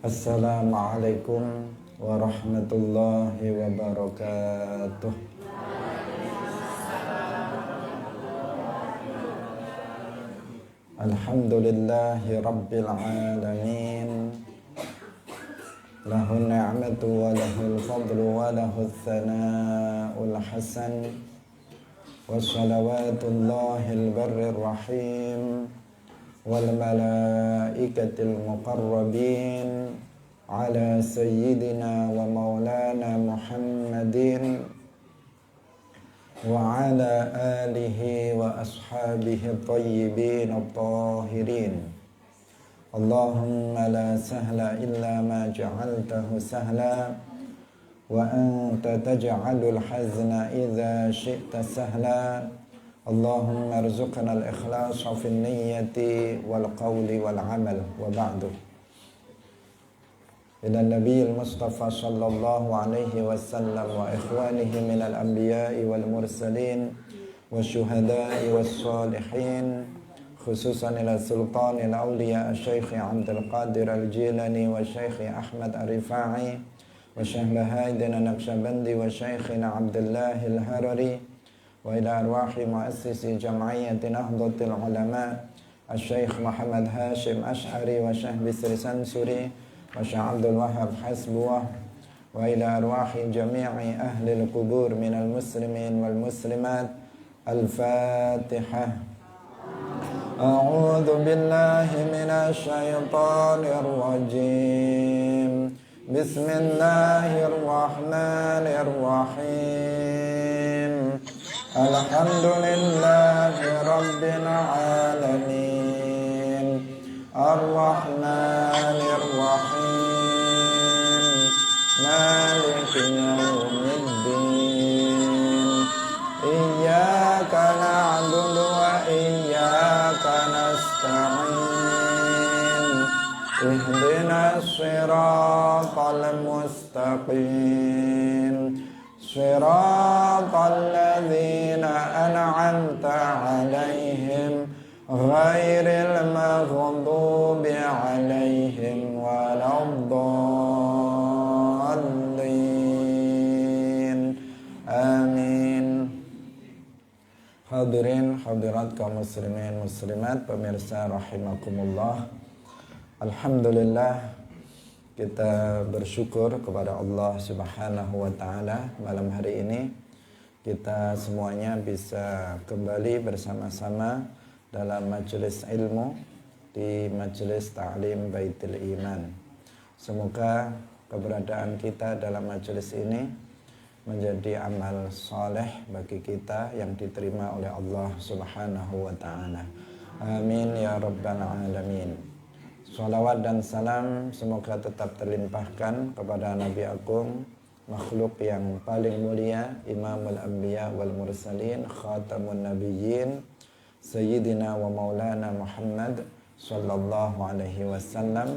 Assalamualaikum warahmatullahi wabarakatuh. Alhamdulillahi rabbil alamin. Lahu ni'matu wa lahul fadlu wa lahul thana'ul hasan. Wassalawatullahil barrir rahim wal malaikatil muqarrabin ala sayyidina wa maulana Muhammadin wa ala alihi wa ashabihi tayyibin at-tahirin. Allahumma la sahla illa ma ja'altahu sahla wa anta taj'alul hazna idza syi'ta sahla. Allahumma arzuqna al-ikhlasa fin niyyati wal qawli wal amal wa ba'du. Ila nabiyil mustafa sallallahu alaihi wasallam wa ikhwanihi minal anbiya'i wal mursalin wa syuhada'i was salihin, khususan ila sultanil awliya Syekh Abdul Qadir Al-Jilani wa Syekh Ahmad Ar-Rifai wa Syekh Bahaidin Naqsyabandi wa Syekhina Abdullah Al-Harari wa ila arwahi muassisi jam'iyyati Nahdlatul Ulama Syekh Muhammad Hashim Ash'ari wa Syekh Bisri Sansuri wa Syekh Abdul Wahab Hasbuwah wa ila arwahi jami'i ahli al-qubur minal muslimin wal muslimat. Al-Fatihah. A'udzu billahi minasy syaithanir rajim. Bismillahirrahmanirrahim. Alhamdulillahi rabbil alamin. Ar-Rahmanir Rahim. Maliki yaumiddin. Iyyaka na'budu wa iyyaka nasta'in. Ihdinas siratal mustaqim. Siratal ladzina an'amta 'alaihim ghairil maghdubi 'alaihim waladdallin. Amin. Hadirin hadirat kaum muslimin muslimat, pemirsa rahimakumullah. Alhamdulillah, kita bersyukur kepada Allah Subhanahu wa taala, malam hari ini kita semuanya bisa kembali bersama-sama dalam majelis ilmu di majelis ta'lim Baitul Iman. Semoga keberadaan kita dalam majelis ini menjadi amal soleh bagi kita yang diterima oleh Allah Subhanahu wa ta'ala. Amin ya rabbal alamin. Salawat dan salam semoga tetap terlimpahkan kepada Nabi Agung, makhluk yang paling mulia, Imamul Anbiya wal Mursalin, Khatamun Nabiyyin, Sayyidina wa Maulana Muhammad sallallahu alaihi wasallam,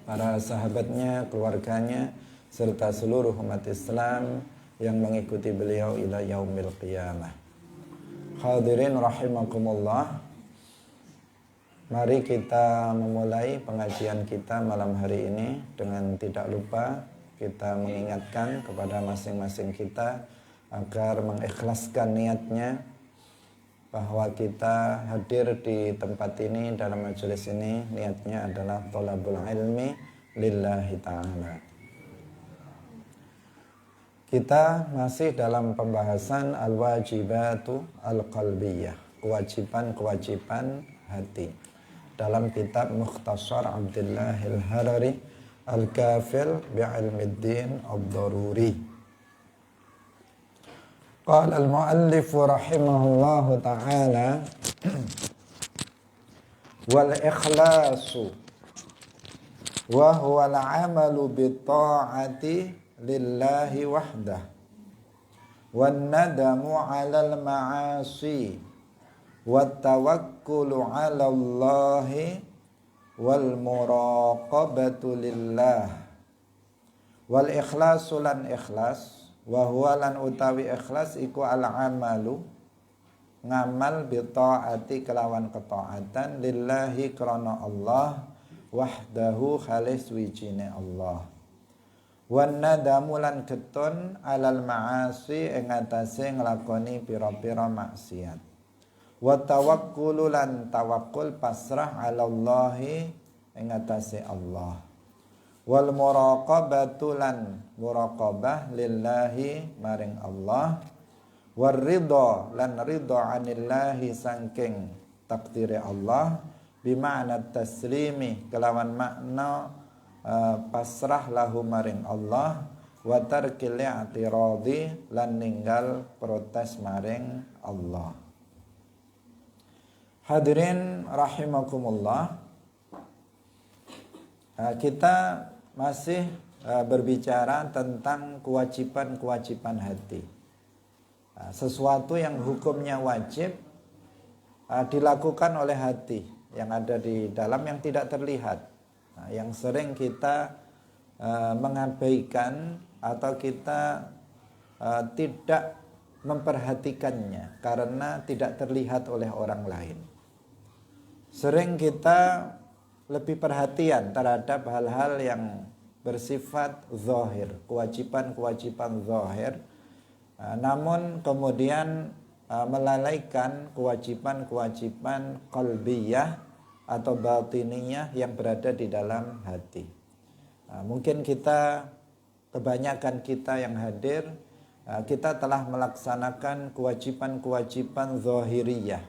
para sahabatnya, keluarganya, serta seluruh umat Islam yang mengikuti beliau ila yaumil qiyamah. Hadirin rahimakumullah, mari kita memulai pengajian kita malam hari ini dengan tidak lupa kita mengingatkan kepada masing-masing kita agar mengikhlaskan niatnya bahwa kita hadir di tempat ini, dalam majelis ini, niatnya adalah thalabul ilmi lillahi ta'ala. Kita masih dalam pembahasan al-wajibatu al-qalbiyah, kewajiban-kewajiban hati, dalam kitab Mukhtasar Abdullah Al-Harari Al-Kafil bi'ilmiddin ad-daruri. Qala al-muallif rahimahullahu ta'ala wal ikhlasu wa huwa al-amalu bi-ta'ati lillahi wahdah wan nadamu 'alal ma'asi wat tawakkulu 'ala Allahi wal muraqabatu lillah wal ikhlasu lan ikhlas wa huwa lan utawi ikhlas iku al amalu ngamal bi taati kelawan ketaatan lillahi krana Allah wahdahu khalis wijine Allah. Wan nadamu lan getun alal ma'asi ing atase nglakoni pira-pira maksiat. Wa tawakkulu lan tawakkul pasrah ala Allahi ing atase Allah. Wal muraqabatu lan muraqabah lillahi maring Allah. War ridha lan ridha anillahi saking takdire Allah bima'na taslimi kelawan makna pasrah lahu maring Allah wa tarkil i'tiradi lan ninggal protes maring Allah. Hadirin rahimakumullah, kita masih berbicara tentang kewajiban-kewajiban hati. Sesuatu yang hukumnya wajib dilakukan oleh hati yang ada di dalam yang tidak terlihat. Yang sering kita mengabaikan atau kita tidak memperhatikannya karena tidak terlihat oleh orang lain. Sering kita lebih perhatian terhadap hal-hal yang bersifat zahir, kewajiban-kewajiban zahir, namun kemudian melalaikan kewajiban-kewajiban qalbiyah atau batiniyah yang berada di dalam hati. Mungkin kebanyakan kita yang hadir, kita telah melaksanakan kewajiban-kewajiban zahiriyah.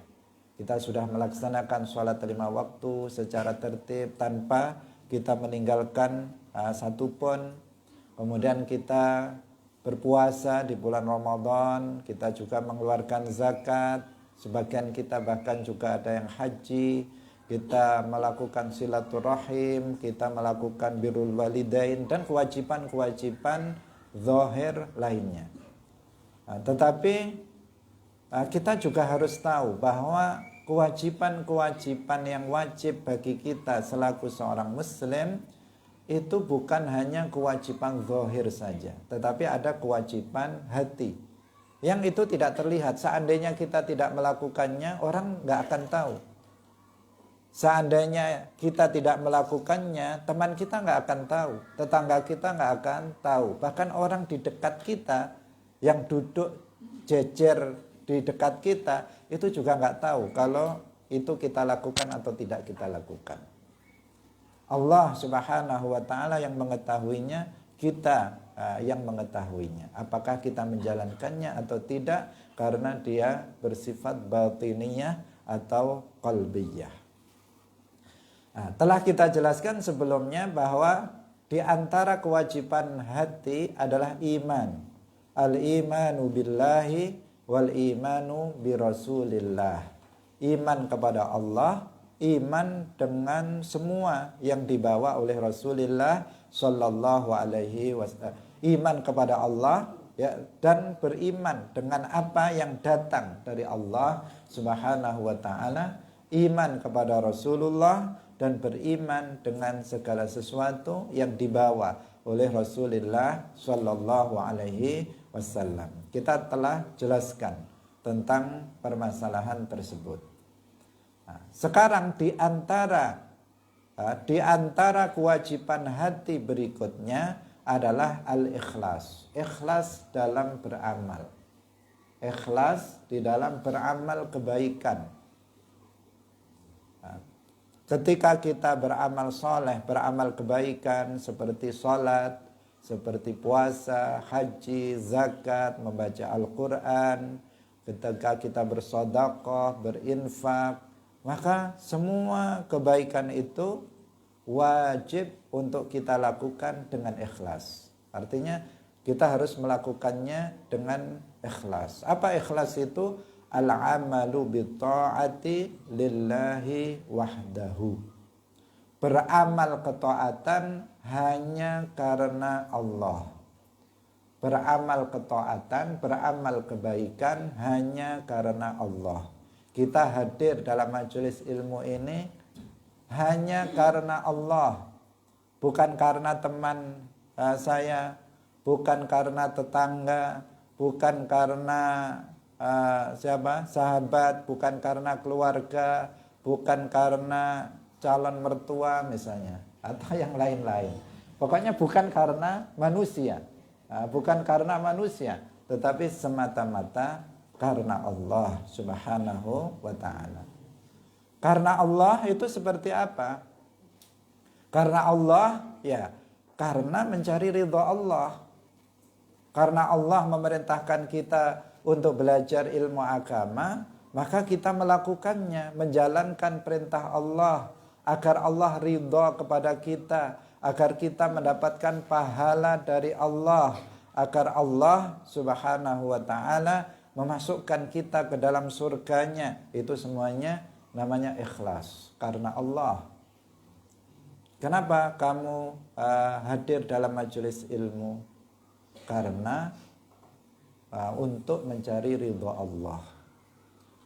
Kita sudah melaksanakan sholat 5 waktu secara tertib tanpa kita meninggalkan satupun. Kemudian kita berpuasa di bulan Ramadan, kita juga mengeluarkan zakat, sebagian kita bahkan juga ada yang haji, kita melakukan silaturahim, kita melakukan birrul walidain dan kewajiban-kewajiban zahir lainnya. Tetapi kita juga harus tahu bahwa kewajiban-kewajiban yang wajib bagi kita selaku seorang muslim itu bukan hanya kewajiban zahir saja, tetapi ada kewajiban hati yang itu tidak terlihat. Seandainya kita tidak melakukannya, orang nggak akan tahu. Seandainya kita tidak melakukannya, teman kita nggak akan tahu, tetangga kita nggak akan tahu, bahkan orang di dekat kita yang duduk jejer di dekat kita itu juga nggak tahu kalau itu kita lakukan atau tidak kita lakukan. Allah Subhanahu wa ta'ala yang mengetahuinya, kita yang mengetahuinya. Apakah kita menjalankannya atau tidak, karena dia bersifat batiniyah atau qalbiyah. Telah kita jelaskan sebelumnya bahwa di antara kewajiban hati adalah iman. Al-imanu billahi wal imanu bi Rasulillah. Iman kepada Allah, iman dengan semua yang dibawa oleh Rasulullah sallallahu alaihi wasallam. Iman kepada Allah ya, dan beriman dengan apa yang datang dari Allah Subhanahu wa taala, iman kepada Rasulullah dan beriman dengan segala sesuatu yang dibawa oleh Rasulullah sallallahu alaihi wasallam. Kita telah jelaskan tentang permasalahan tersebut. Sekarang di antara kewajiban hati berikutnya adalah al-ikhlas. Ikhlas dalam beramal. Ikhlas di dalam beramal kebaikan. Ketika kita beramal soleh, beramal kebaikan seperti sholat, seperti puasa, haji, zakat, membaca Al-Quran, ketika kita bersedekah, berinfak, maka semua kebaikan itu wajib untuk kita lakukan dengan ikhlas. Artinya kita harus melakukannya dengan ikhlas. Apa ikhlas itu? Al-amalu bitta'ati lillahi wahdahu. Beramal ketaatan hanya karena Allah. Beramal ketaatan, beramal kebaikan hanya karena Allah. Kita hadir dalam majelis ilmu ini hanya karena Allah. Bukan karena teman saya, bukan karena tetangga, bukan karena sahabat, bukan karena keluarga, bukan karena calon mertua misalnya, atau yang lain-lain. Pokoknya bukan karena manusia, bukan karena manusia, tetapi semata-mata karena Allah Subhanahu wa ta'ala. Karena Allah itu seperti apa? Karena Allah, ya, karena mencari ridha Allah. Karena Allah memerintahkan kita untuk belajar ilmu agama, maka kita melakukannya, menjalankan perintah Allah, agar Allah ridha kepada kita, agar kita mendapatkan pahala dari Allah, agar Allah Subhanahu wa ta'ala memasukkan kita ke dalam surganya. Itu semuanya namanya ikhlas, karena Allah. Kenapa kamu hadir dalam majelis ilmu? Karena untuk mencari ridha Allah.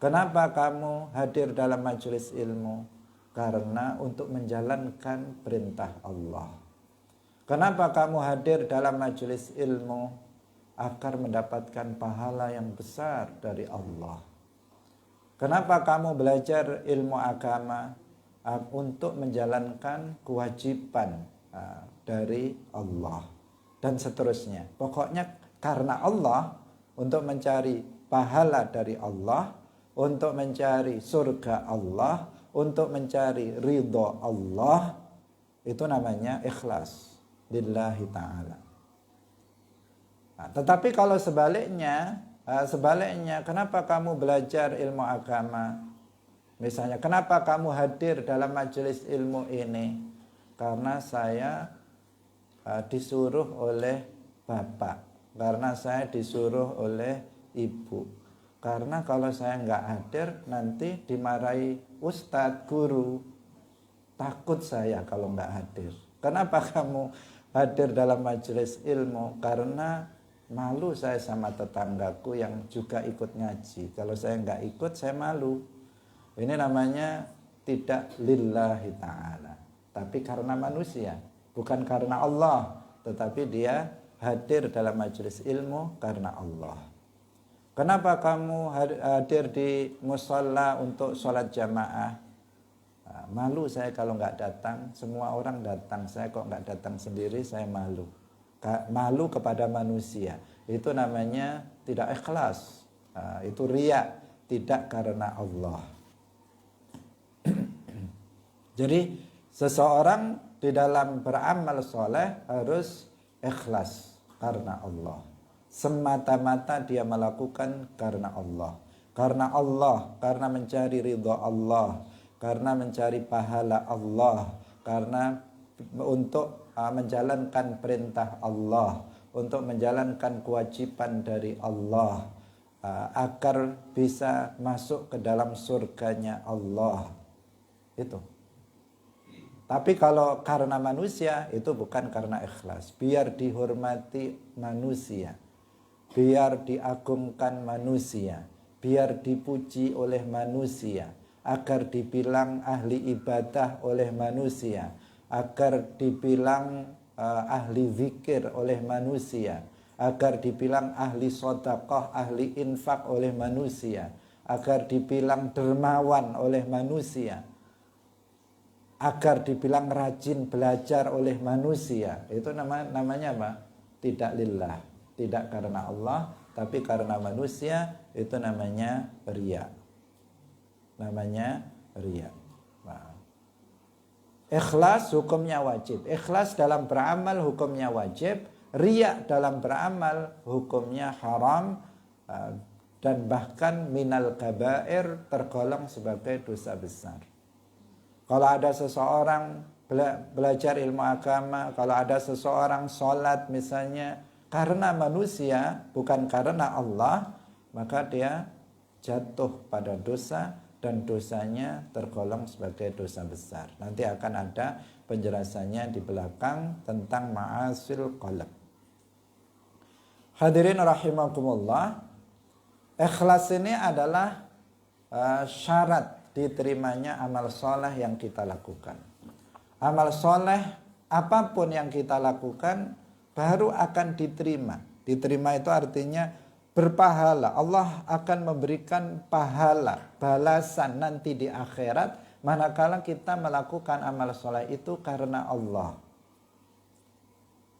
Kenapa kamu hadir dalam majelis ilmu? Karena untuk menjalankan perintah Allah. Kenapa kamu hadir dalam majelis ilmu? Agar mendapatkan pahala yang besar dari Allah. Kenapa kamu belajar ilmu agama? Untuk menjalankan kewajiban dari Allah. Dan seterusnya. Pokoknya karena Allah, untuk mencari pahala dari Allah, untuk mencari surga Allah, untuk mencari ridho Allah, itu namanya ikhlas lillahi ta'ala. Nah, tetapi kalau sebaliknya, kenapa kamu belajar ilmu agama? Misalnya, kenapa kamu hadir dalam majelis ilmu ini? Karena saya disuruh oleh bapak, karena saya disuruh oleh ibu. Karena kalau saya nggak hadir nanti dimarahi ustadz, guru. Takut saya kalau nggak hadir. Kenapa kamu hadir dalam majelis ilmu? Karena malu saya sama tetanggaku yang juga ikut ngaji. Kalau saya nggak ikut, saya malu. Ini namanya tidak lillahi ta'ala, tapi karena manusia. Bukan karena Allah, tetapi dia hadir dalam majelis ilmu karena Allah. Kenapa kamu hadir di musholla untuk sholat jamaah? Malu saya kalau nggak datang, semua orang datang, saya kok nggak datang sendiri, saya malu. Malu kepada manusia, itu namanya tidak ikhlas, itu riya, tidak karena Allah. Jadi seseorang di dalam beramal soleh harus ikhlas karena Allah. Semata-mata dia melakukan karena Allah. Karena Allah, karena mencari ridha Allah, karena mencari pahala Allah, karena untuk menjalankan perintah Allah, untuk menjalankan kewajiban dari Allah, agar bisa masuk ke dalam surganya Allah. Itu. Tapi kalau karena manusia, itu bukan karena ikhlas. Biar dihormati manusia, biar diagungkan manusia, biar dipuji oleh manusia, agar dibilang ahli ibadah oleh manusia, agar dibilang ahli zikir oleh manusia, agar dibilang ahli sedekah, ahli infak oleh manusia, agar dibilang dermawan oleh manusia, agar dibilang rajin belajar oleh manusia. Itu namanya apa? Tidak lillah, tidak karena Allah, tapi karena manusia. Itu namanya riya. Namanya riya. Nah. Ikhlas hukumnya wajib. Ikhlas dalam beramal hukumnya wajib. Riya dalam beramal hukumnya haram, dan bahkan minal kabair, tergolong sebagai dosa besar. Kalau ada seseorang belajar ilmu agama, kalau ada seseorang sholat misalnya karena manusia, bukan karena Allah, maka dia jatuh pada dosa, dan dosanya tergolong sebagai dosa besar. Nanti akan ada penjelasannya di belakang tentang ma'asil qalb. Hadirin rahimakumullah, ikhlas ini adalah syarat diterimanya amal soleh yang kita lakukan. Amal soleh apapun yang kita lakukan baru akan diterima. Diterima itu artinya berpahala. Allah akan memberikan pahala, balasan nanti di akhirat Manakala kita melakukan amal soleh itu karena Allah.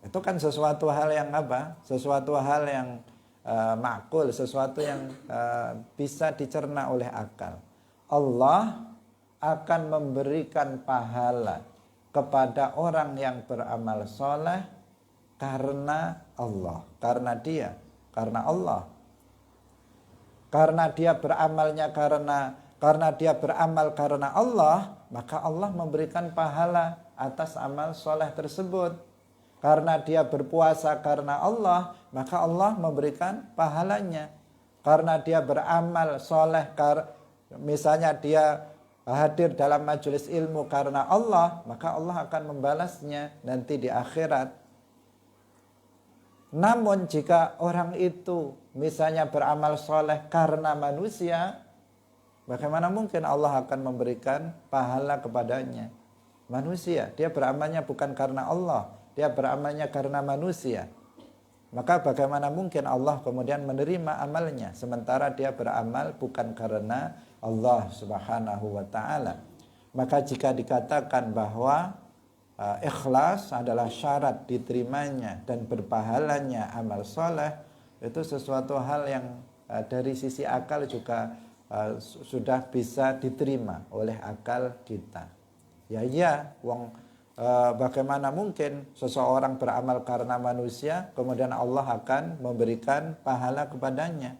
Itu kan sesuatu hal yang apa? Sesuatu hal yang makul, sesuatu yang bisa dicerna oleh akal. Allah akan memberikan pahala kepada orang yang beramal soleh karena Allah, karena Allah. Karena dia beramalnya karena dia beramal karena Allah, maka Allah memberikan pahala atas amal soleh tersebut. Karena dia berpuasa karena Allah, maka Allah memberikan pahalanya. Karena dia beramal soleh, misalnya dia hadir dalam majelis ilmu karena Allah, maka Allah akan membalasnya nanti di akhirat. Namun jika orang itu misalnya beramal soleh karena manusia, bagaimana mungkin Allah akan memberikan pahala kepadanya? Manusia, dia beramalnya bukan karena Allah, dia beramalnya karena manusia. Maka bagaimana mungkin Allah kemudian menerima amalnya, sementara dia beramal bukan karena Allah subhanahu wa ta'ala. Maka jika dikatakan bahwa ikhlas adalah syarat diterimanya dan berpahalanya amal soleh, itu sesuatu hal yang dari sisi akal juga sudah bisa diterima oleh akal kita. Bagaimana mungkin seseorang beramal karena manusia kemudian Allah akan memberikan pahala kepadanya?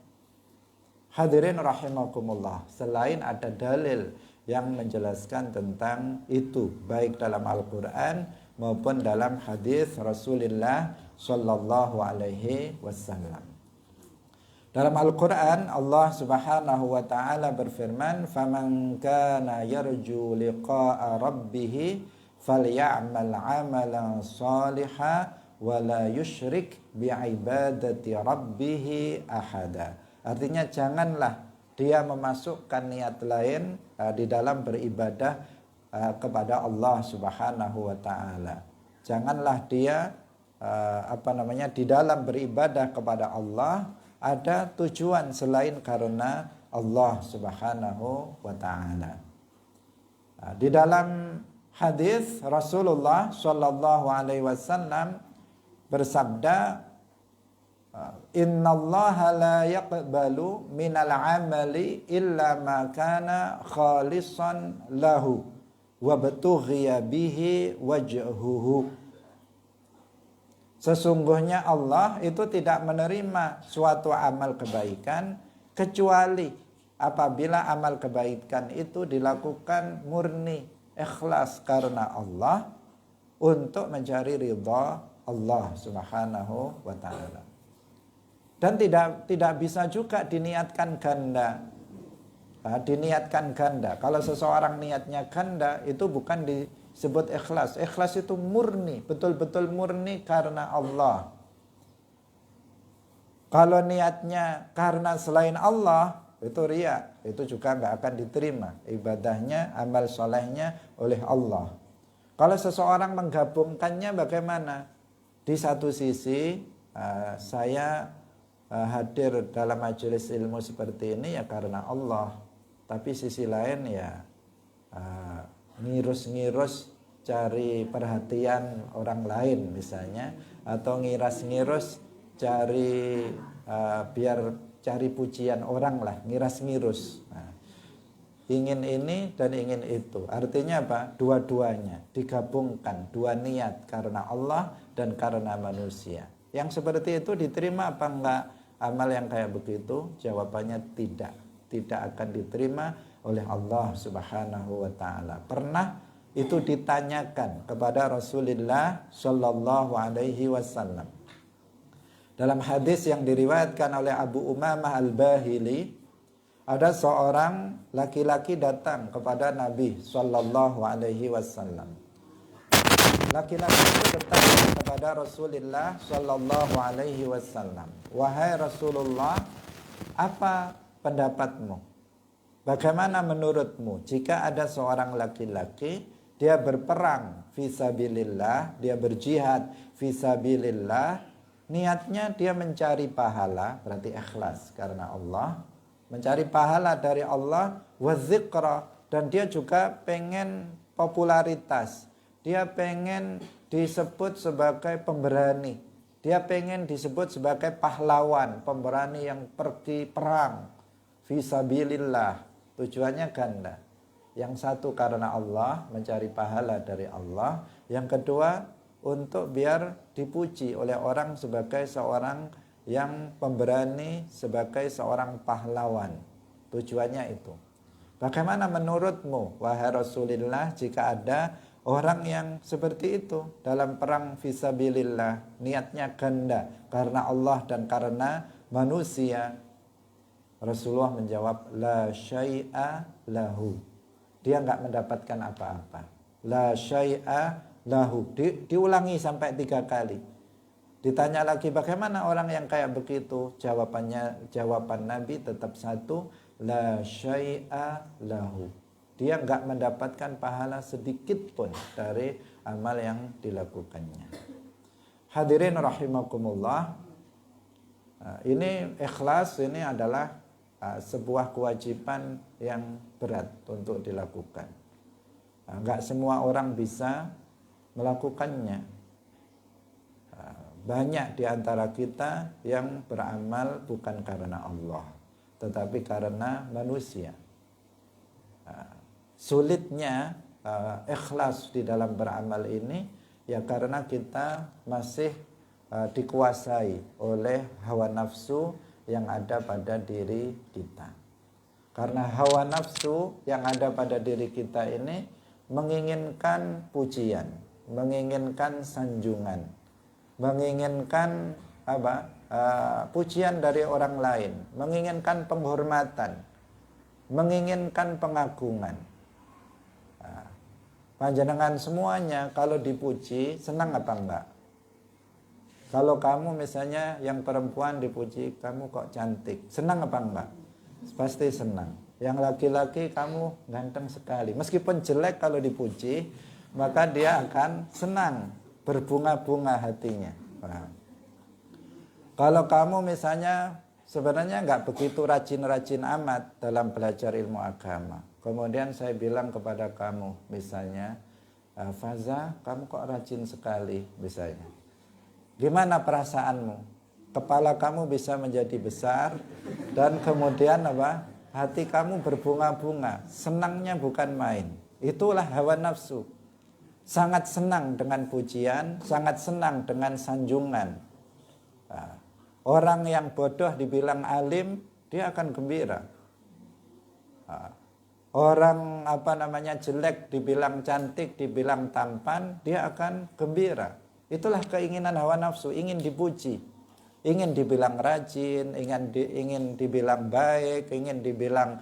Hadirin rahimakumullah, selain ada dalil yang menjelaskan tentang itu baik dalam Al-Quran maupun dalam hadis Rasulullah Sallallahu Alaihi Wasallam. Dalam Al-Quran Allah Subhanahu Wa Taala berfirman, "Faman kana yarju liqa'a rabbih falyamal 'amalan shalihan wa la yusyrik bi'ibadati rabbih ahada." Artinya janganlah dia memasukkan niat lain di dalam beribadah kepada Allah Subhanahu wa taala. Janganlah dia di dalam beribadah kepada Allah ada tujuan selain karena Allah Subhanahu wa taala. Di dalam hadis Rasulullah sallallahu alaihi wasallam bersabda, "Innallaha la yaqbalu minal amali illa ma kana khalisan lahu wa batughiya bihi wajhuhu." Sesungguhnya Allah itu tidak menerima suatu amal kebaikan kecuali apabila amal kebaikan itu dilakukan murni, ikhlas karena Allah untuk mencari ridha Allah Subhanahu wa taala. Dan tidak bisa juga diniatkan ganda. Diniatkan ganda. Kalau seseorang niatnya ganda, itu bukan disebut ikhlas. Ikhlas itu murni, betul-betul murni karena Allah. Kalau niatnya karena selain Allah, itu riya. Itu juga nggak akan diterima ibadahnya, amal solehnya oleh Allah. Kalau seseorang menggabungkannya bagaimana? Di satu sisi saya hadir dalam majelis ilmu seperti ini ya karena Allah, tapi sisi lain ya ngirus-ngirus cari perhatian orang lain misalnya, atau ngiras-ngirus cari biar cari pujian orang lah, ngiras-ngirus. Ingin ini dan ingin itu. Artinya apa? Dua-duanya digabungkan, dua niat karena Allah dan karena manusia. Yang seperti itu diterima apa enggak amal yang kayak begitu? Jawabannya tidak. Tidak akan diterima oleh Allah Subhanahu wa taala. Pernah itu ditanyakan kepada Rasulullah Shallallahu alaihi wasallam. Dalam hadis yang diriwayatkan oleh Abu Umamah Al-Bahili, ada seorang laki-laki datang kepada Nabi Shallallahu alaihi wasallam. Laki-laki itu bertanya kepada Rasulullah Shallallahu alaihi wasallam, "Wahai Rasulullah, apa pendapatmu? Bagaimana menurutmu jika ada seorang laki-laki dia berperang fisabilillah, dia berjihad fisabilillah, niatnya dia mencari pahala, berarti ikhlas karena Allah, mencari pahala dari Allah, wa dzikra, dan dia juga pengen popularitas. Dia pengen disebut sebagai pemberani. Dia pengen disebut sebagai pahlawan, pemberani yang pergi perang fisabilillah. Tujuannya ganda. Yang satu karena Allah, mencari pahala dari Allah. Yang kedua untuk biar dipuji oleh orang sebagai seorang yang pemberani, sebagai seorang pahlawan. Tujuannya itu. Bagaimana menurutmu, wahai Rasulullah, jika ada orang yang seperti itu dalam perang fisabilillah, niatnya ganda karena Allah dan karena manusia? Rasulullah menjawab, la syai'a lahu. Dia enggak mendapatkan apa-apa. La syai'a lahu. Diulangi sampai 3 kali. Ditanya lagi, bagaimana orang yang kayak begitu? Jawaban Nabi tetap satu, la syai'a lahu. Dia enggak mendapatkan pahala sedikit pun dari amal yang dilakukannya. Hadirin rahimakumullah. Ini ikhlas, ini adalah sebuah kewajiban yang berat untuk dilakukan. Enggak semua orang bisa melakukannya. Banyak di antara kita yang beramal bukan karena Allah, tetapi karena manusia. Sulitnya ikhlas di dalam beramal ini ya karena kita masih dikuasai oleh hawa nafsu yang ada pada diri kita. Karena hawa nafsu yang ada pada diri kita ini menginginkan pujian, menginginkan sanjungan, menginginkan pujian dari orang lain, menginginkan penghormatan, menginginkan pengagungan. Panjenengan semuanya kalau dipuji senang apa enggak? Kalau kamu misalnya yang perempuan dipuji, kamu kok cantik, senang apa enggak? Pasti senang. Yang laki-laki, kamu ganteng sekali. Meskipun jelek, kalau dipuji, maka dia akan senang, berbunga-bunga hatinya. Kalau kamu misalnya sebenarnya enggak begitu rajin-rajin amat dalam belajar ilmu agama, kemudian saya bilang kepada kamu misalnya, Faza, kamu kok rajin sekali misalnya. Gimana perasaanmu? Kepala kamu bisa menjadi besar dan kemudian hati kamu berbunga-bunga. Senangnya bukan main. Itulah hawa nafsu. Sangat senang dengan pujian, sangat senang dengan sanjungan. Orang yang bodoh dibilang alim, dia akan gembira. Orang jelek dibilang cantik, dibilang tampan, dia akan gembira. Itulah keinginan hawa nafsu, ingin dipuji, ingin dibilang rajin, ingin dibilang baik, ingin dibilang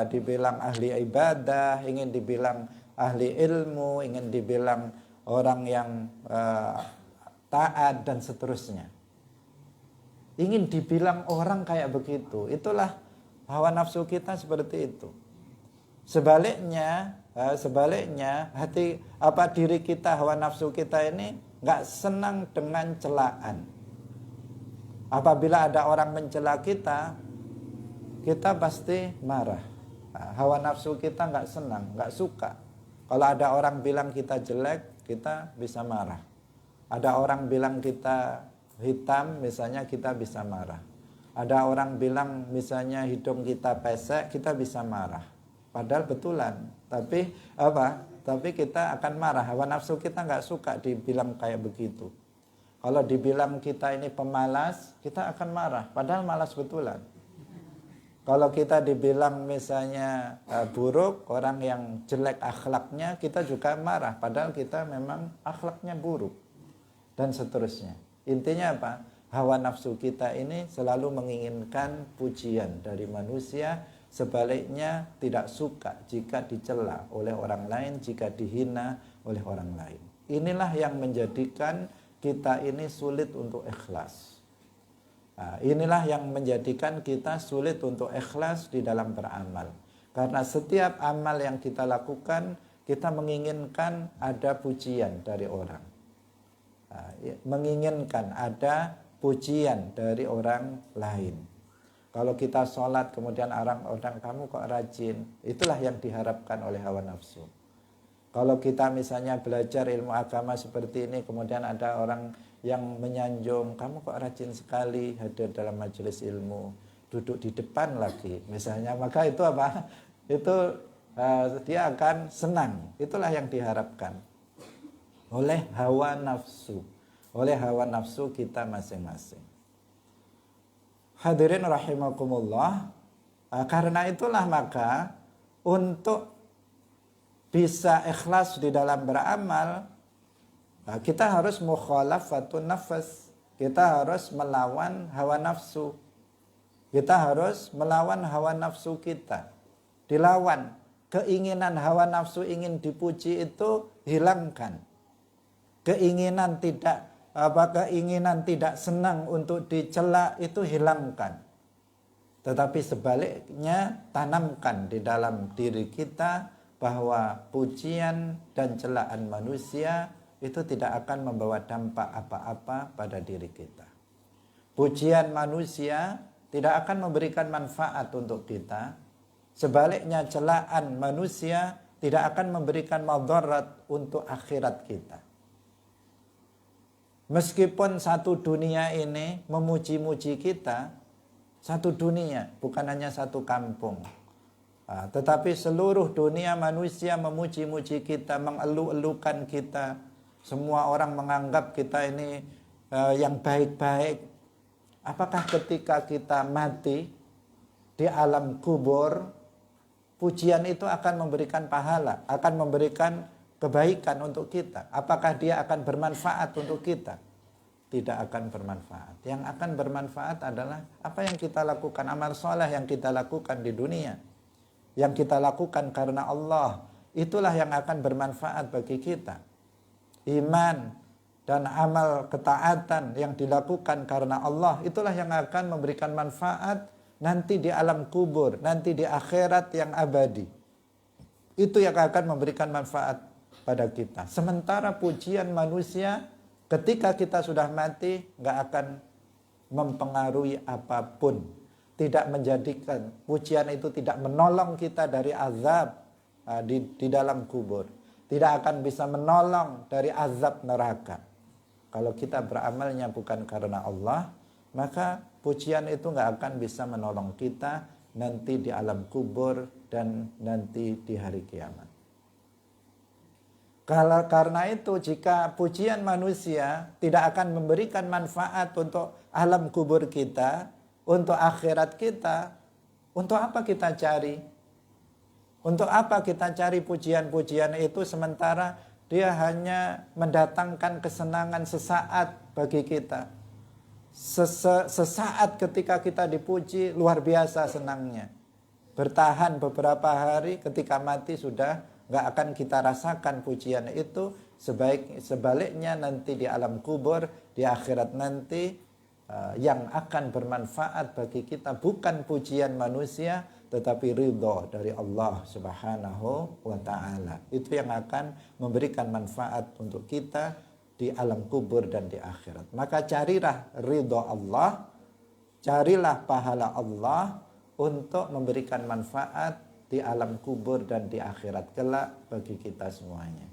dibilang ahli ibadah, ingin dibilang ahli ilmu, ingin dibilang orang yang taat dan seterusnya. Ingin dibilang orang kayak begitu. Itulah hawa nafsu kita seperti itu. Sebaliknya diri kita, hawa nafsu kita ini nggak senang dengan celaan. Apabila ada orang mencela kita, kita pasti marah. Hawa nafsu kita nggak senang, nggak suka. Kalau ada orang bilang kita jelek, kita bisa marah. Ada orang bilang kita hitam, misalnya, kita bisa marah. Ada orang bilang misalnya hidung kita pesek, kita bisa marah. Padahal betulan, tapi kita akan marah. Hawa nafsu kita nggak suka dibilang kayak begitu. Kalau dibilang kita ini pemalas, kita akan marah. Padahal malas betulan. Kalau kita dibilang misalnya buruk, orang yang jelek akhlaknya, kita juga marah. Padahal kita memang akhlaknya buruk. Dan seterusnya. Intinya apa? Hawa nafsu kita ini selalu menginginkan pujian dari manusia. Sebaliknya tidak suka jika dicela oleh orang lain, jika dihina oleh orang lain. Inilah yang menjadikan kita ini sulit untuk ikhlas. Inilah yang menjadikan kita sulit untuk ikhlas di dalam beramal. Karena setiap amal yang kita lakukan, kita menginginkan ada pujian dari orang. Menginginkan ada pujian dari orang lain. Kalau kita sholat kemudian orang kamu kok rajin, itulah yang diharapkan oleh hawa nafsu. Kalau kita misalnya belajar ilmu agama seperti ini, kemudian ada orang yang menyanjung, kamu kok rajin sekali hadir dalam majelis ilmu, duduk di depan lagi misalnya, maka itu apa? Itu dia akan senang. Itulah yang diharapkan oleh hawa nafsu, oleh hawa nafsu kita masing-masing. Hadirin rahimakumullah, karena itulah maka untuk bisa ikhlas di dalam beramal, kita harus mukhalafatun nafas, kita harus melawan hawa nafsu. Kita harus melawan hawa nafsu kita. Dilawan. Keinginan hawa nafsu ingin dipuji itu hilangkan. Keinginan tidak senang untuk dicela itu hilangkan. Tetapi sebaliknya tanamkan di dalam diri kita bahwa pujian dan celaan manusia itu tidak akan membawa dampak apa-apa pada diri kita. Pujian manusia tidak akan memberikan manfaat untuk kita. Sebaliknya celaan manusia tidak akan memberikan madarat untuk akhirat kita. Meskipun satu dunia ini memuji-muji kita, satu dunia, bukan hanya satu kampung. Tetapi seluruh dunia manusia memuji-muji kita, mengeluh-elukan kita. Semua orang menganggap kita ini yang baik-baik. Apakah ketika kita mati di alam kubur, pujian itu akan memberikan pahala, akan memberikan kebaikan untuk kita? Apakah dia akan bermanfaat untuk kita? Tidak akan bermanfaat. Yang akan bermanfaat adalah apa yang kita lakukan, amal soleh yang kita lakukan di dunia, yang kita lakukan karena Allah. Itulah yang akan bermanfaat bagi kita. Iman dan amal ketaatan yang dilakukan karena Allah, itulah yang akan memberikan manfaat nanti di alam kubur, nanti di akhirat yang abadi. Itu yang akan memberikan manfaat pada kita. Sementara pujian manusia ketika kita sudah mati nggak akan mempengaruhi apapun. Tidak menjadikan, pujian itu tidak menolong kita dari azab di dalam kubur. Tidak akan bisa menolong dari azab neraka. Kalau kita beramalnya bukan karena Allah, maka pujian itu nggak akan bisa menolong kita nanti di alam kubur dan nanti di hari kiamat. Karena itu jika pujian manusia tidak akan memberikan manfaat untuk alam kubur kita, untuk akhirat kita, untuk apa kita cari? Untuk apa kita cari pujian-pujian itu sementara dia hanya mendatangkan kesenangan sesaat bagi kita. Sesaat ketika kita dipuji luar biasa senangnya. Bertahan beberapa hari, ketika mati sudah nggak akan kita rasakan pujian itu. Sebaliknya nanti di alam kubur, di akhirat nanti yang akan bermanfaat bagi kita bukan pujian manusia, tetapi ridho dari Allah Subhanahu wa ta'ala. Itu yang akan memberikan manfaat untuk kita di alam kubur dan di akhirat. Maka carilah ridho Allah, carilah pahala Allah untuk memberikan manfaat di alam kubur dan di akhirat kelak bagi kita semuanya.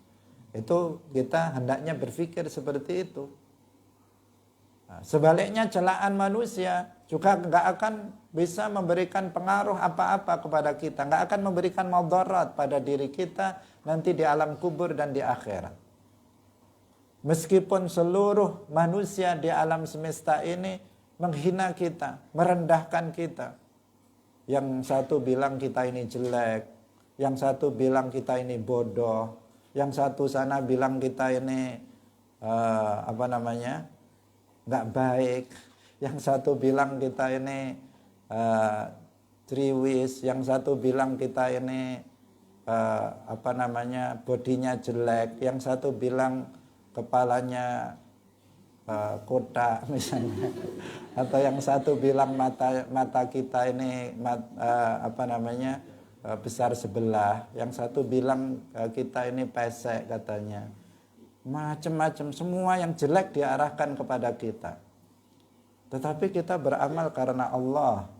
Itu kita hendaknya berpikir seperti itu. Sebaliknya celaan manusia juga nggak akan bisa memberikan pengaruh apa-apa kepada kita, nggak akan memberikan madarat pada diri kita nanti di alam kubur dan di akhirat. Meskipun seluruh manusia di alam semesta ini menghina kita, merendahkan kita, yang satu bilang kita ini jelek, yang satu bilang kita ini bodoh, yang satu sana bilang kita ini nggak baik, yang satu bilang kita ini triwis, yang satu bilang kita ini bodinya jelek, yang satu bilang kepalanya kotak misalnya, atau yang satu bilang mata kita ini besar sebelah, yang satu bilang kita ini pesek katanya. Macam-macam, semua yang jelek diarahkan kepada kita. Tetapi kita beramal karena Allah.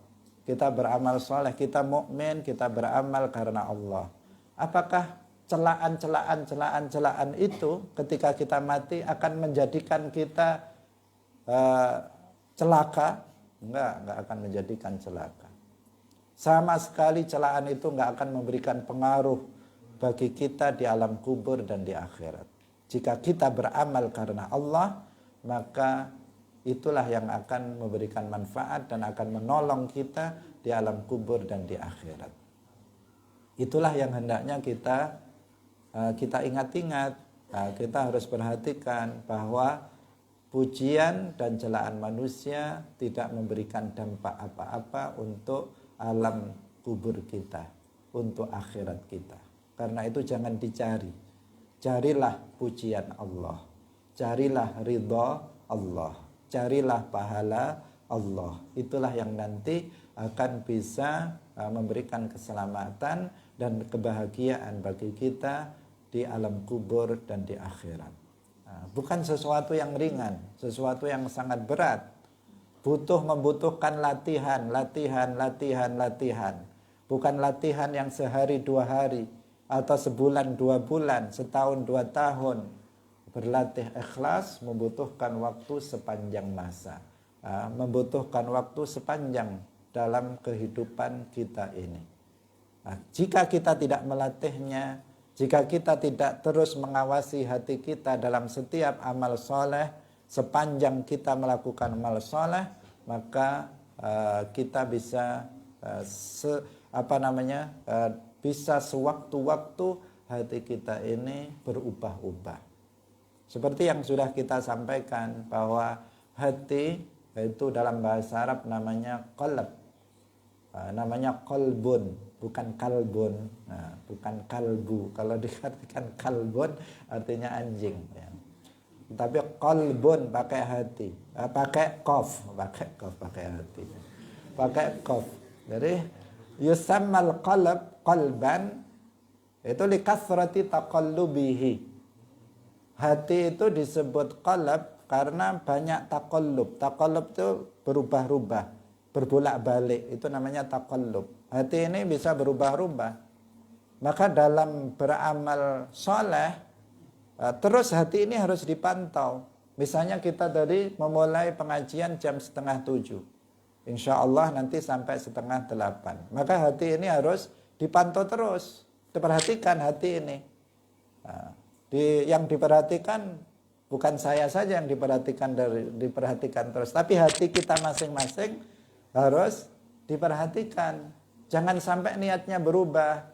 kita beramal soleh, kita mukmin, kita beramal karena Allah. Apakah celaan itu ketika kita mati akan menjadikan kita celaka? Enggak akan menjadikan celaka. Sama sekali celaan itu enggak akan memberikan pengaruh bagi kita di alam kubur dan di akhirat. Jika kita beramal karena Allah, maka itulah yang akan memberikan manfaat dan akan menolong kita di alam kubur dan di akhirat. Itulah yang hendaknya kita ingat-ingat. Nah, kita harus perhatikan bahwa pujian dan celaan manusia tidak memberikan dampak apa-apa untuk alam kubur kita, untuk akhirat kita. Karena itu jangan dicari. Carilah pujian Allah, carilah ridha Allah, carilah pahala Allah. Itulah yang nanti akan bisa memberikan keselamatan dan kebahagiaan bagi kita di alam kubur dan di akhirat. Bukan sesuatu yang ringan, sesuatu yang sangat berat. Membutuhkan latihan. Bukan latihan yang sehari 2 hari atau sebulan 2 bulan, setahun 2 tahun. Berlatih ikhlas membutuhkan waktu sepanjang masa, membutuhkan waktu sepanjang dalam kehidupan kita ini. Jika kita tidak melatihnya, jika kita tidak terus mengawasi hati kita dalam setiap amal soleh, sepanjang kita melakukan amal soleh, maka kita bisa bisa sewaktu-waktu hati kita ini berubah-ubah. Seperti yang sudah kita sampaikan bahwa hati itu dalam bahasa Arab namanya qalb, namanya qalbun, bukan kalbun, bukan kalbu. Kalau dikatakan kalbun artinya anjing, ya. Tapi qalbun pakai hati, pakai qaf, pakai hati, pakai qaf. Jadi yusammal qalb qalban itu likathrati taqallubihi. Hati itu disebut qalb karena banyak taqallub. Taqallub itu berubah-ubah, berbolak-balik, itu namanya taqallub. Hati ini bisa berubah-ubah. Maka dalam beramal soleh, terus hati ini harus dipantau. Misalnya kita tadi memulai pengajian jam 6:30. Insya Allah nanti sampai 7:30. Maka hati ini harus dipantau terus. Diperhatikan hati ini. Yang diperhatikan bukan saya saja yang diperhatikan terus, tapi hati kita masing-masing harus diperhatikan. Jangan sampai niatnya berubah.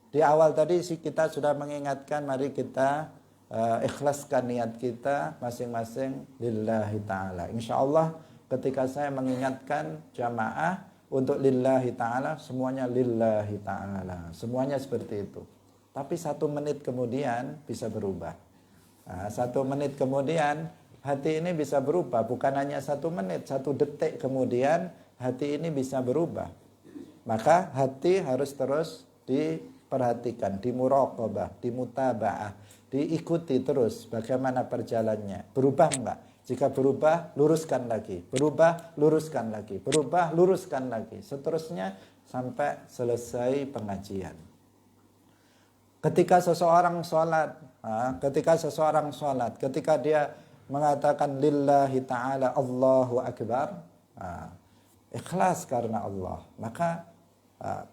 Di awal tadi kita sudah mengingatkan, mari kita ikhlaskan niat kita masing-masing lillahi ta'ala. Insya Allah ketika saya mengingatkan jamaah untuk lillahi ta'ala, semuanya lillahi ta'ala, semuanya seperti itu. Tapi 1 menit kemudian bisa berubah. 1 menit kemudian hati ini bisa berubah. Bukan hanya 1 menit, 1 detik kemudian hati ini bisa berubah. Maka hati harus terus diperhatikan, dimuraqabah, dimutaba'ah, diikuti terus bagaimana perjalannya. Berubah enggak? Jika berubah, luruskan lagi. Berubah, luruskan lagi. Berubah, luruskan lagi. Seterusnya sampai selesai pengajian. Ketika seseorang sholat, ketika dia mengatakan lillahi ta'ala Allahu Akbar, ikhlas karena Allah, maka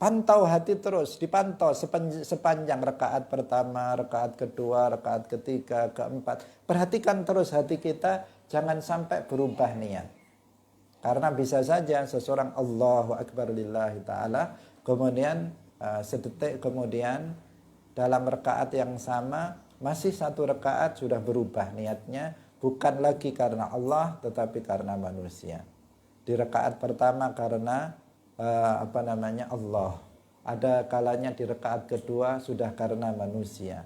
pantau hati terus, dipantau sepanjang rakaat pertama, rakaat kedua, rakaat ketiga, keempat. Perhatikan terus hati kita, jangan sampai berubah niat. Karena bisa saja seseorang Allahu Akbar lillahi ta'ala, kemudian sedetik kemudian dalam rakaat yang sama, masih 1 rakaat sudah berubah niatnya, bukan lagi karena Allah, tetapi karena manusia. Di rakaat pertama karena Allah. Ada kalanya di rakaat kedua sudah karena manusia.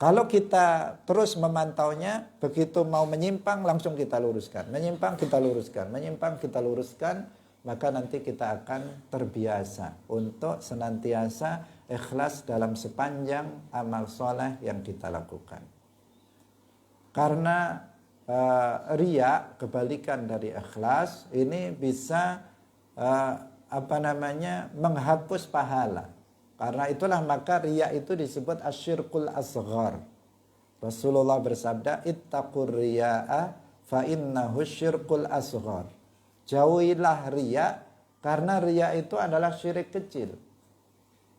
Kalau kita terus memantaunya, begitu mau menyimpang langsung kita luruskan. Menyimpang kita luruskan, menyimpang kita luruskan, maka nanti kita akan terbiasa untuk senantiasa ikhlas dalam sepanjang amal soleh yang kita lakukan. Karena riya, kebalikan dari ikhlas, ini bisa uh, menghapus pahala. Karena itulah maka riya itu disebut asyirkul asghar. Rasulullah bersabda, ittaqur riya'a fa innahu syirkul asghar. Jauhilah riya, karena riya itu adalah syirik kecil.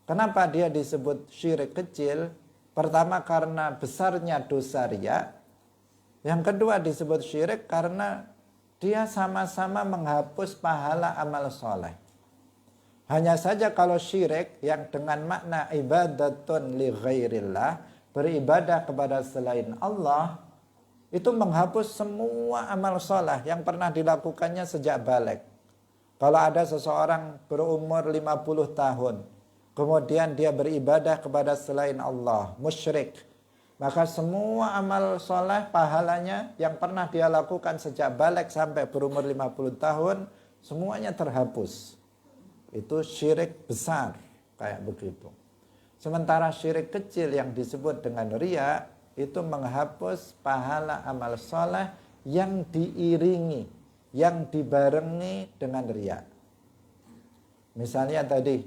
Kenapa dia disebut syirik kecil? Pertama karena besarnya dosa riya. Yang kedua disebut syirik karena dia sama-sama menghapus pahala amal soleh. Hanya saja kalau syirik yang dengan makna ibadatun li ghairillah, beribadah kepada selain Allah, itu menghapus semua amal soleh yang pernah dilakukannya sejak balik. Kalau ada seseorang berumur 50 tahun, kemudian dia beribadah kepada selain Allah, musyrik, maka semua amal soleh pahalanya yang pernah dia lakukan sejak balik sampai berumur 50 tahun, semuanya terhapus. Itu syirik besar, kayak begitu. Sementara syirik kecil yang disebut dengan riya, itu menghapus pahala amal soleh yang diiringi, yang dibarengi dengan riya. Misalnya tadi,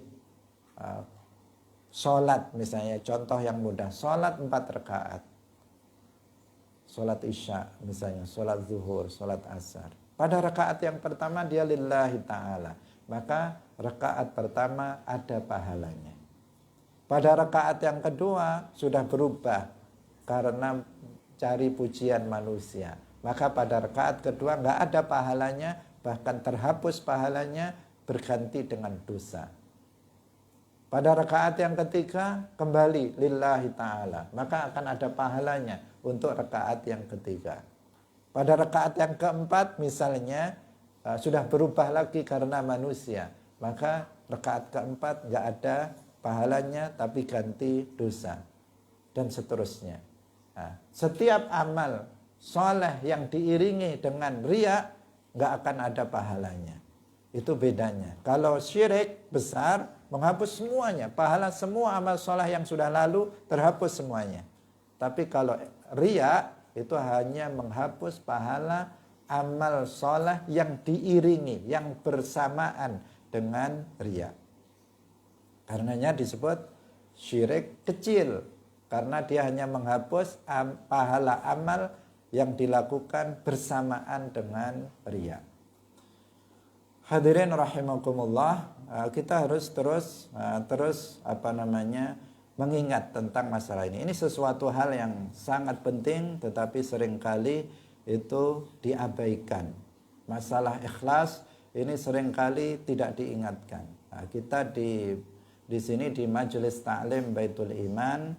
sholat misalnya, contoh yang mudah, sholat 4 rakaat. Sholat isya misalnya, sholat zuhur, sholat asar. Pada rakaat yang pertama dia lillahi ta'ala, maka rakaat pertama ada pahalanya. Pada rakaat yang kedua sudah berubah karena cari pujian manusia, maka pada rakaat kedua nggak ada pahalanya, bahkan terhapus pahalanya, berganti dengan dosa. Pada rakaat yang ketiga kembali lillahi ta'ala, maka akan ada pahalanya untuk rakaat yang ketiga. Pada rakaat yang keempat misalnya sudah berubah lagi karena manusia, maka rakaat keempat nggak ada pahalanya tapi ganti dosa, dan seterusnya. Nah, setiap amal soleh yang diiringi dengan riya nggak akan ada pahalanya. Itu bedanya. Kalau syirik besar menghapus semuanya, pahala semua amal soleh yang sudah lalu terhapus semuanya. Tapi kalau riya itu hanya menghapus pahala amal soleh yang diiringi, yang bersamaan dengan riya. Karenanya disebut syirik kecil, karena dia hanya menghapus pahala amal yang dilakukan bersamaan dengan riya. Hadirin rahimakumullah, kita harus terus mengingat tentang masalah ini. Ini sesuatu hal yang sangat penting, tetapi seringkali itu diabaikan. Masalah ikhlas ini seringkali tidak diingatkan. Kita di sini di Majelis Ta'lim Baitul Iman,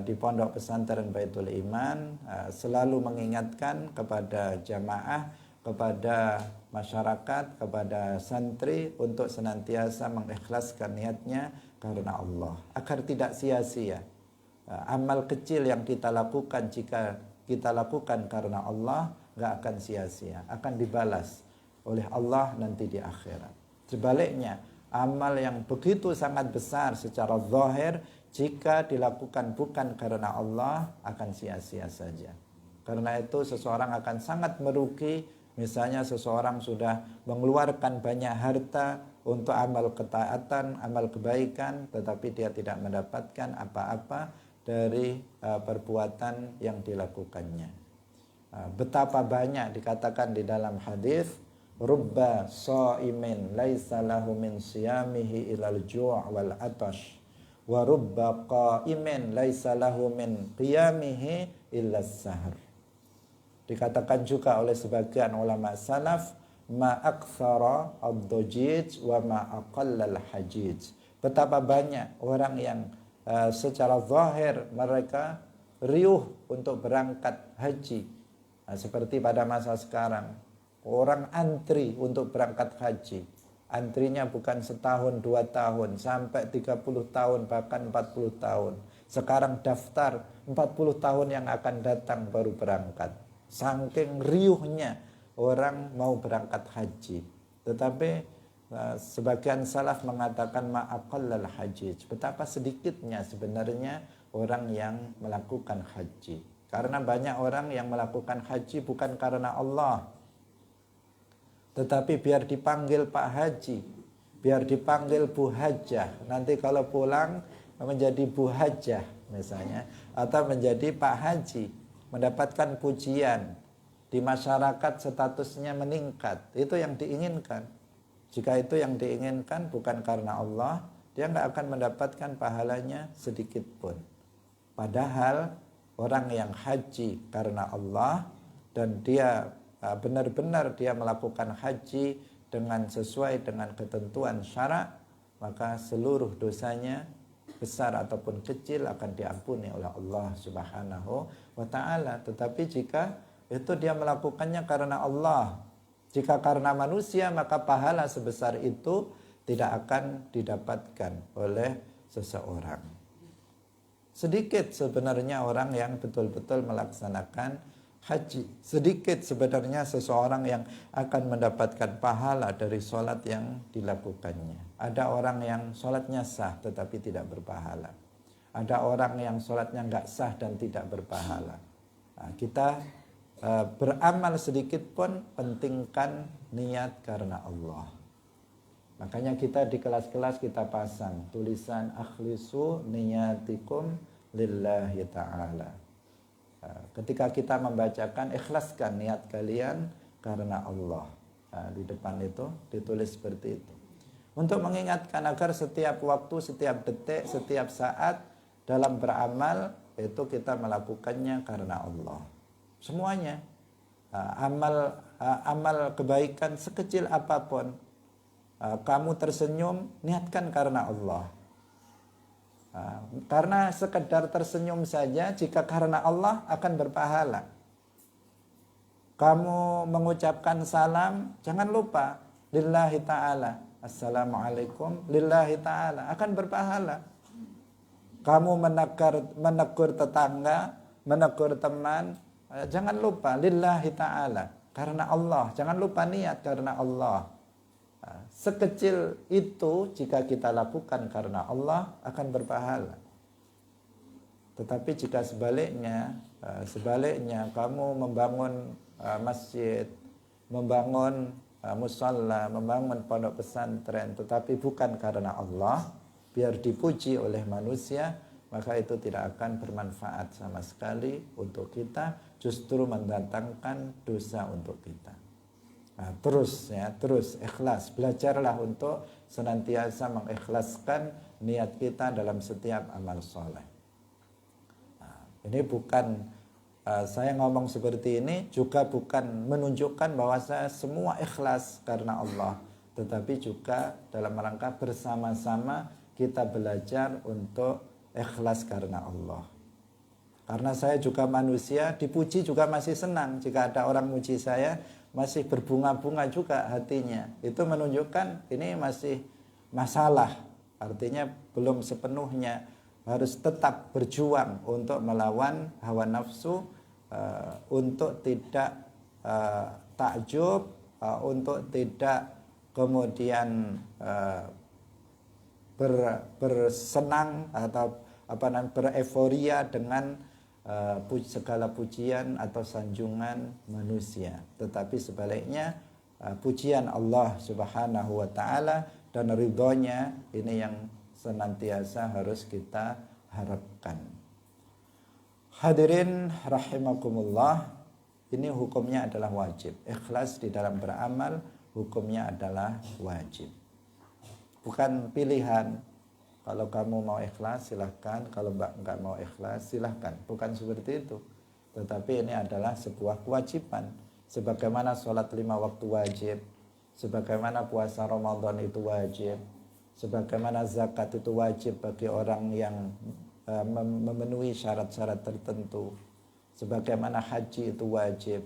di Pondok Pesantren Baitul Iman, selalu mengingatkan kepada jamaah, kepada masyarakat, kepada santri untuk senantiasa mengikhlaskan niatnya karena Allah, agar tidak sia-sia. Amal kecil yang kita lakukan, jika kita lakukan karena Allah, gak akan sia-sia, akan dibalas oleh Allah nanti di akhirat. Sebaliknya, amal yang begitu sangat besar secara zahir, jika dilakukan bukan karena Allah, akan sia-sia saja. Karena itu seseorang akan sangat merugi. Misalnya seseorang sudah mengeluarkan banyak harta untuk amal ketaatan, amal kebaikan, tetapi dia tidak mendapatkan apa-apa dari perbuatan yang dilakukannya. Betapa banyak dikatakan di dalam hadis, rubba sha'imin laisa lahu min siyamihi ilal ju' wal atash wa rubba qa'imin laisa lahu min qiyamihi illas sahar. Dikatakan juga oleh sebagian ulama salaf, ma aktsara ad-dajij wa ma aqallal hajij. Betapa banyak orang yang secara zahir mereka riuh untuk berangkat haji. Seperti pada masa sekarang, orang antri untuk berangkat haji. Antrinya bukan setahun, 2 tahun, sampai 30 tahun, bahkan 40 tahun. Sekarang daftar 40 tahun yang akan datang baru berangkat. Saking riuhnya orang mau berangkat haji. Tetapi sebagian salaf mengatakan ma'aqallal haji. Betapa sedikitnya sebenarnya orang yang melakukan haji. Karena banyak orang yang melakukan haji bukan karena Allah, Tetapi biar dipanggil Pak Haji, biar dipanggil Bu Hajah. Nanti kalau pulang menjadi Bu Hajah misalnya, atau menjadi Pak Haji, mendapatkan pujian di masyarakat, statusnya meningkat. Itu yang diinginkan. Jika itu yang diinginkan bukan karena Allah, dia nggak akan mendapatkan pahalanya sedikit pun. Padahal orang yang haji karena Allah dan dia benar-benar dia melakukan haji dengan sesuai dengan ketentuan syarak, maka seluruh dosanya besar ataupun kecil akan diampuni oleh Allah Subhanahu wa taala. Tetapi jika itu dia melakukannya karena Allah, jika karena manusia, maka pahala sebesar itu tidak akan didapatkan oleh seseorang. Sedikit sebenarnya orang yang betul-betul melaksanakan haji. Sedikit sebenarnya seseorang yang akan mendapatkan pahala dari sholat yang dilakukannya. Ada orang yang sholatnya sah tetapi tidak berpahala. Ada orang yang sholatnya nggak sah dan tidak berpahala. Nah, kita beramal sedikit pun pentingkan niat karena Allah. Makanya kita di kelas-kelas kita pasang tulisan akhlisu niyatikum lillahi ta'ala. Ketika kita membacakan, ikhlaskan niat kalian karena Allah. Di depan itu ditulis seperti itu. Untuk mengingatkan agar setiap waktu, setiap detik, setiap saat dalam beramal itu kita melakukannya karena Allah. Semuanya. Amal kebaikan sekecil apapun, kamu tersenyum, niatkan karena Allah. Karena sekedar tersenyum saja, jika karena Allah akan berpahala. Kamu mengucapkan salam, jangan lupa lillahi ta'ala. Assalamualaikum lillahi ta'ala, akan berpahala. Kamu menegur tetangga, menegur teman, jangan lupa lillahi ta'ala, karena Allah. Jangan lupa niat karena Allah. Sekecil itu jika kita lakukan karena Allah akan berpahala. Tetapi jika sebaliknya kamu membangun masjid, membangun musalla, membangun pondok pesantren, tetapi bukan karena Allah, biar dipuji oleh manusia, maka itu tidak akan bermanfaat sama sekali untuk kita, justru mendatangkan dosa untuk kita. Nah, terus ikhlas. Belajarlah untuk senantiasa mengikhlaskan niat kita dalam setiap amal soleh. Nah, ini bukan saya ngomong seperti ini juga bukan menunjukkan bahwa saya semua ikhlas karena Allah, tetapi juga dalam rangka bersama-sama kita belajar untuk ikhlas karena Allah. Karena saya juga manusia, dipuji juga masih senang. Jika ada orang muji saya, masih berbunga-bunga juga hatinya. Itu menunjukkan ini masih masalah. Artinya belum sepenuhnya, harus tetap berjuang untuk melawan hawa nafsu, untuk tidak takjub, untuk tidak kemudian bersenang atau bereforia dengan segala pujian atau sanjungan manusia. Tetapi sebaliknya pujian Allah Subhanahu wa ta'ala dan ridhonya ini yang senantiasa harus kita harapkan. Hadirin rahimakumullah, ini hukumnya adalah wajib. Ikhlas di dalam beramal hukumnya adalah wajib. Bukan pilihan. Kalau kamu mau ikhlas silahkan, kalau enggak mau ikhlas silahkan. Bukan seperti itu. Tetapi ini adalah sebuah kewajiban. Sebagaimana sholat 5 waktu wajib, sebagaimana puasa Ramadan itu wajib, sebagaimana zakat itu wajib bagi orang yang memenuhi syarat-syarat tertentu, sebagaimana haji itu wajib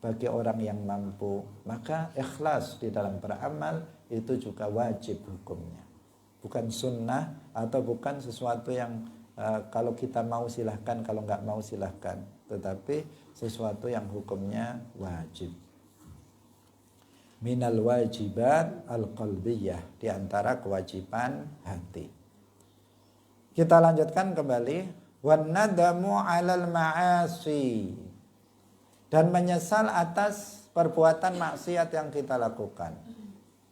bagi orang yang mampu, maka ikhlas di dalam beramal itu juga wajib hukumnya. Bukan sunnah atau bukan sesuatu yang kalau kita mau silahkan, kalau nggak mau silahkan. Tetapi sesuatu yang hukumnya wajib. Minal wajibat al-qalbiyah, di antara kewajiban hati. Kita lanjutkan kembali. Wan nadamu 'alal ma'asi, dan menyesal atas perbuatan maksiat yang kita lakukan.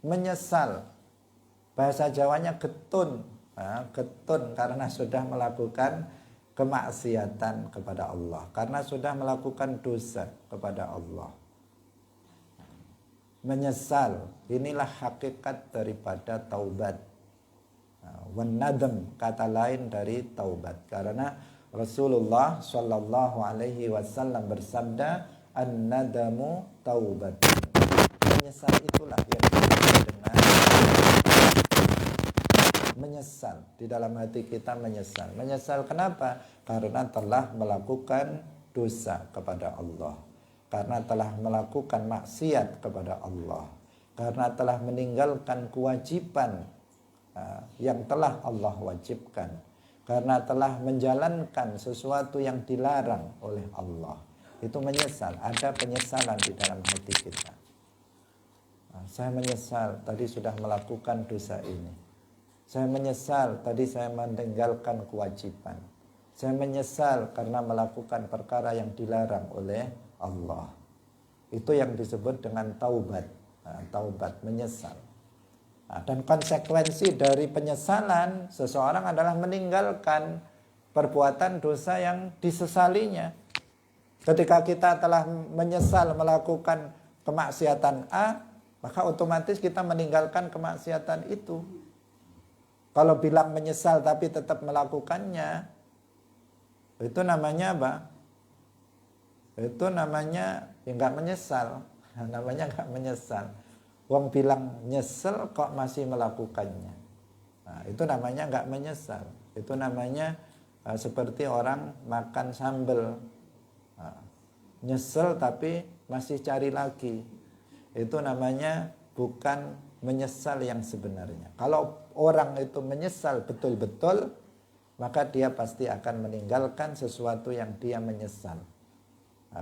Menyesal. Bahasa Jawanya getun. Getun karena sudah melakukan kemaksiatan kepada Allah. Karena sudah melakukan dosa kepada Allah. Menyesal. Inilah hakikat daripada taubat. Wan nadam, kata lain dari taubat. Karena Rasulullah Shallallahu Alaihi Wasallam bersabda, an-nadamu taubat. Menyesal itulah yang disebut dengan menyesal. Di dalam hati kita menyesal. Menyesal kenapa? Karena telah melakukan dosa kepada Allah. Karena telah melakukan maksiat kepada Allah. Karena telah meninggalkan kewajiban yang telah Allah wajibkan. Karena telah menjalankan sesuatu yang dilarang oleh Allah. Itu menyesal. Ada penyesalan di dalam hati kita. Saya menyesal tadi sudah melakukan dosa ini. Saya menyesal tadi saya meninggalkan kewajiban. Saya menyesal karena melakukan perkara yang dilarang oleh Allah. Itu yang disebut dengan taubat. Taubat, menyesal. Dan konsekuensi dari penyesalan seseorang adalah meninggalkan perbuatan dosa yang disesalinya. Ketika kita telah menyesal melakukan kemaksiatan A, maka otomatis kita meninggalkan kemaksiatan itu. Kalau bilang menyesal tapi tetap melakukannya, itu namanya apa? Itu namanya enggak menyesal. Namanya enggak menyesal. Wong bilang nyesel kok masih melakukannya. Itu namanya enggak menyesal. Itu namanya seperti orang makan sambal. Nyesel tapi masih cari lagi. Itu namanya bukan menyesal yang sebenarnya. Kalau orang itu menyesal betul-betul, maka dia pasti akan meninggalkan sesuatu yang dia menyesal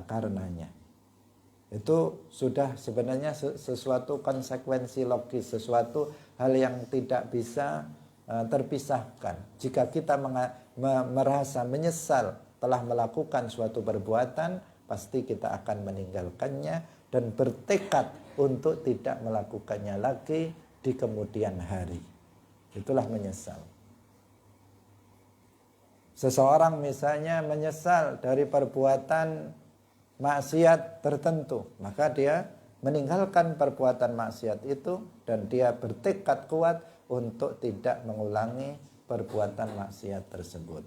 karenanya. Itu sudah sebenarnya sesuatu konsekuensi logis, sesuatu hal yang tidak bisa terpisahkan. Jika kita merasa menyesal telah melakukan suatu perbuatan, pasti kita akan meninggalkannya dan bertekad untuk tidak melakukannya lagi di kemudian hari. Itulah menyesal. Seseorang misalnya menyesal dari perbuatan maksiat tertentu, maka dia meninggalkan perbuatan maksiat itu dan dia bertekad kuat untuk tidak mengulangi perbuatan maksiat tersebut.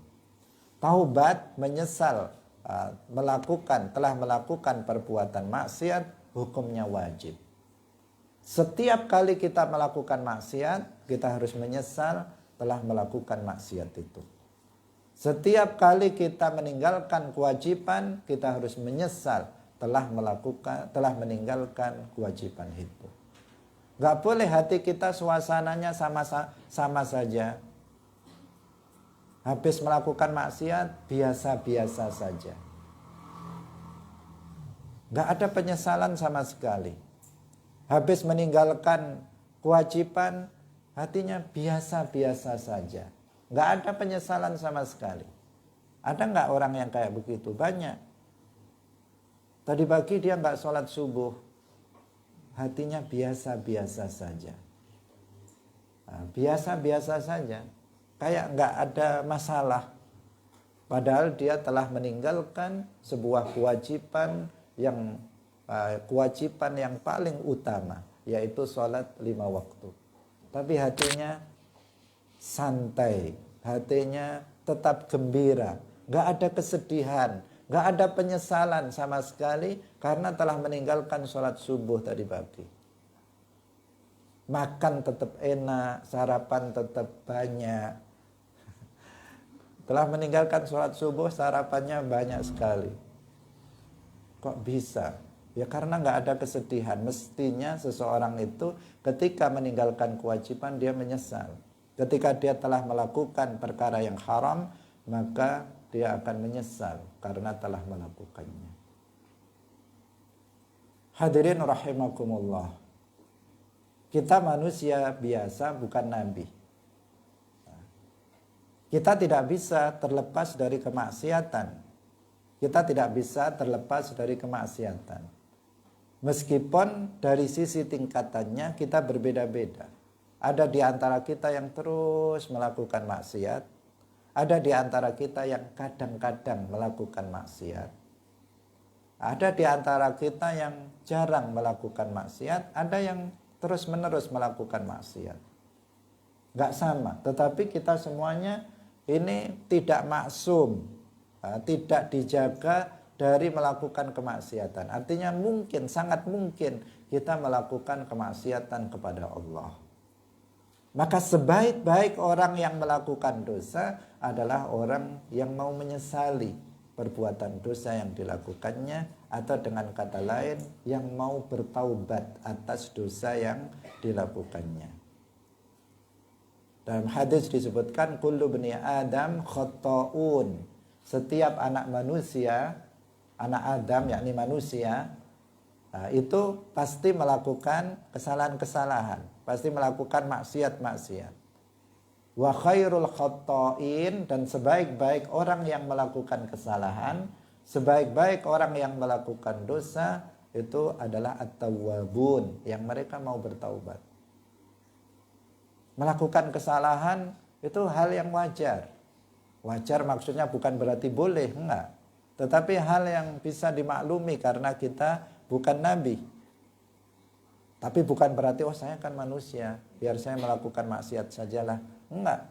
Taubat, menyesal telah melakukan perbuatan maksiat, hukumnya wajib. Setiap kali kita melakukan maksiat, kita harus menyesal telah melakukan maksiat itu. Setiap kali kita meninggalkan kewajiban, kita harus menyesal telah meninggalkan kewajiban itu. Gak boleh hati kita suasananya sama saja. Habis melakukan maksiat, biasa-biasa saja. Gak ada penyesalan sama sekali. Habis meninggalkan kewajiban, hatinya biasa-biasa saja. Gak ada penyesalan sama sekali. Ada gak orang yang kayak begitu? Banyak. Tadi pagi dia gak sholat subuh. Hatinya biasa-biasa saja. Biasa-biasa saja. Kayak gak ada masalah. Padahal dia telah meninggalkan sebuah kewajiban yang paling utama, yaitu sholat 5 waktu. Tapi hatinya santai, hatinya tetap gembira, gak ada kesedihan, gak ada penyesalan sama sekali karena telah meninggalkan sholat subuh tadi pagi. Makan tetap enak, sarapan tetap banyak. Telah meninggalkan sholat subuh, sarapannya banyak sekali. Kok bisa? Ya karena gak ada kesedihan. Mestinya seseorang itu ketika meninggalkan kewajiban dia menyesal. Ketika dia telah melakukan perkara yang haram, maka dia akan menyesal karena telah melakukannya. Hadirin rahimakumullah. Kita manusia biasa, bukan nabi. Kita tidak bisa terlepas dari kemaksiatan. Kita tidak bisa terlepas dari kemaksiatan. Meskipun dari sisi tingkatannya kita berbeda-beda. Ada di antara kita yang terus melakukan maksiat, ada di antara kita yang kadang-kadang melakukan maksiat. Ada di antara kita yang jarang melakukan maksiat, ada yang terus-menerus melakukan maksiat. Nggak sama, tetapi kita semuanya ini tidak maksum, tidak dijaga dari melakukan kemaksiatan. Artinya mungkin, sangat mungkin kita melakukan kemaksiatan kepada Allah. Maka sebaik-baik orang yang melakukan dosa adalah orang yang mau menyesali perbuatan dosa yang dilakukannya, atau dengan kata lain yang mau bertaubat atas dosa yang dilakukannya. Dalam hadis disebutkan kullu bani Adam khata'un. Setiap anak manusia, anak Adam yakni manusia, itu pasti melakukan kesalahan-kesalahan, pasti melakukan maksiat-maksiat. Wa khairul khata'in, dan sebaik-baik orang yang melakukan kesalahan, sebaik-baik orang yang melakukan dosa itu adalah at-tawwabun, yang mereka mau bertaubat. Melakukan kesalahan itu hal yang wajar. Wajar maksudnya bukan berarti boleh, enggak. Tetapi hal yang bisa dimaklumi karena kita bukan nabi. Tapi bukan berarti saya kan manusia, biar saya melakukan maksiat sajalah. Enggak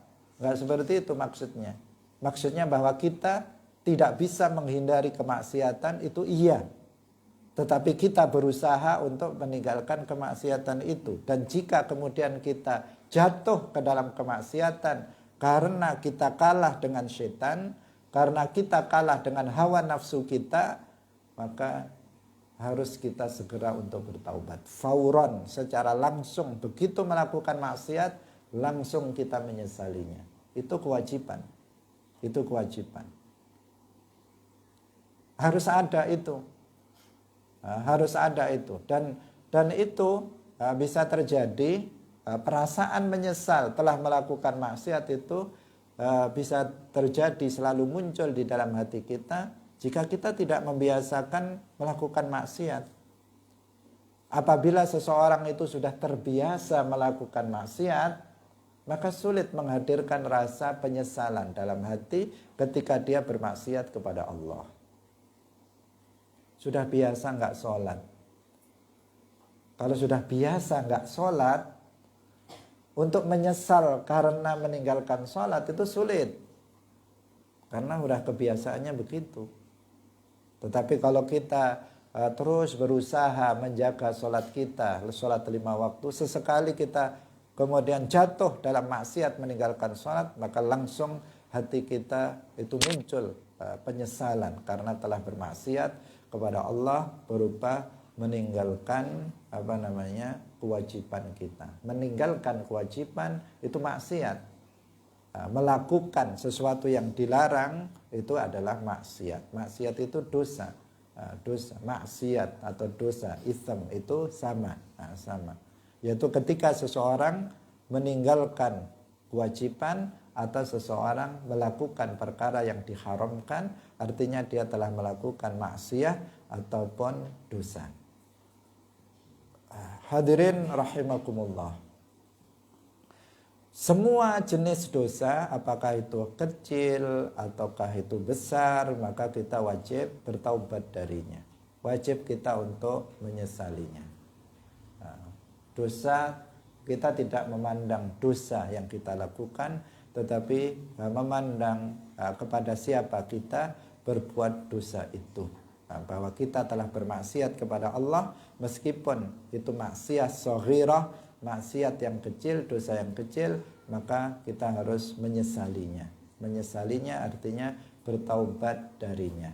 seperti itu maksudnya. Maksudnya bahwa kita tidak bisa menghindari kemaksiatan itu iya. Tetapi kita berusaha untuk meninggalkan kemaksiatan itu. Dan jika kemudian kita jatuh ke dalam kemaksiatan karena kita kalah dengan setan, karena kita kalah dengan hawa nafsu kita, maka harus kita segera untuk bertaubat. Fauron, secara langsung, begitu melakukan maksiat, langsung kita menyesalinya. Itu kewajiban. Itu kewajiban. Harus ada itu. Harus ada itu. Dan itu bisa terjadi, perasaan menyesal telah melakukan maksiat itu bisa terjadi, selalu muncul di dalam hati kita jika kita tidak membiasakan melakukan maksiat. Apabila seseorang itu sudah terbiasa melakukan maksiat, maka sulit menghadirkan rasa penyesalan dalam hati ketika dia bermaksiat kepada Allah. Sudah biasa nggak sholat. Kalau sudah biasa nggak sholat, untuk menyesal karena meninggalkan sholat itu sulit. Karena udah kebiasaannya begitu. Tetapi kalau kita terus berusaha menjaga sholat kita, sholat 5 waktu, sesekali kita kemudian jatuh dalam maksiat meninggalkan sholat, maka langsung hati kita itu muncul penyesalan karena telah bermaksiat kepada Allah berupa meninggalkan kewajiban kita. Meninggalkan kewajiban itu maksiat. Melakukan sesuatu yang dilarang itu adalah maksiat. Maksiat itu dosa. Dosa, maksiat atau dosa, itsm itu sama. Sama. Yaitu ketika seseorang meninggalkan kewajiban atau seseorang melakukan perkara yang diharamkan, artinya dia telah melakukan maksiat ataupun dosa. Hadirin rahimakumullah. Semua jenis dosa, apakah itu kecil ataukah itu besar, maka kita wajib bertaubat darinya. Wajib kita untuk menyesalinya. Dosa, kita tidak memandang dosa yang kita lakukan, tetapi memandang kepada siapa kita berbuat dosa itu. Bahwa kita telah bermaksiat kepada Allah, meskipun itu maksiat shaghirah, maksiat yang kecil, dosa yang kecil, maka kita harus menyesalinya. Menyesalinya artinya bertaubat darinya.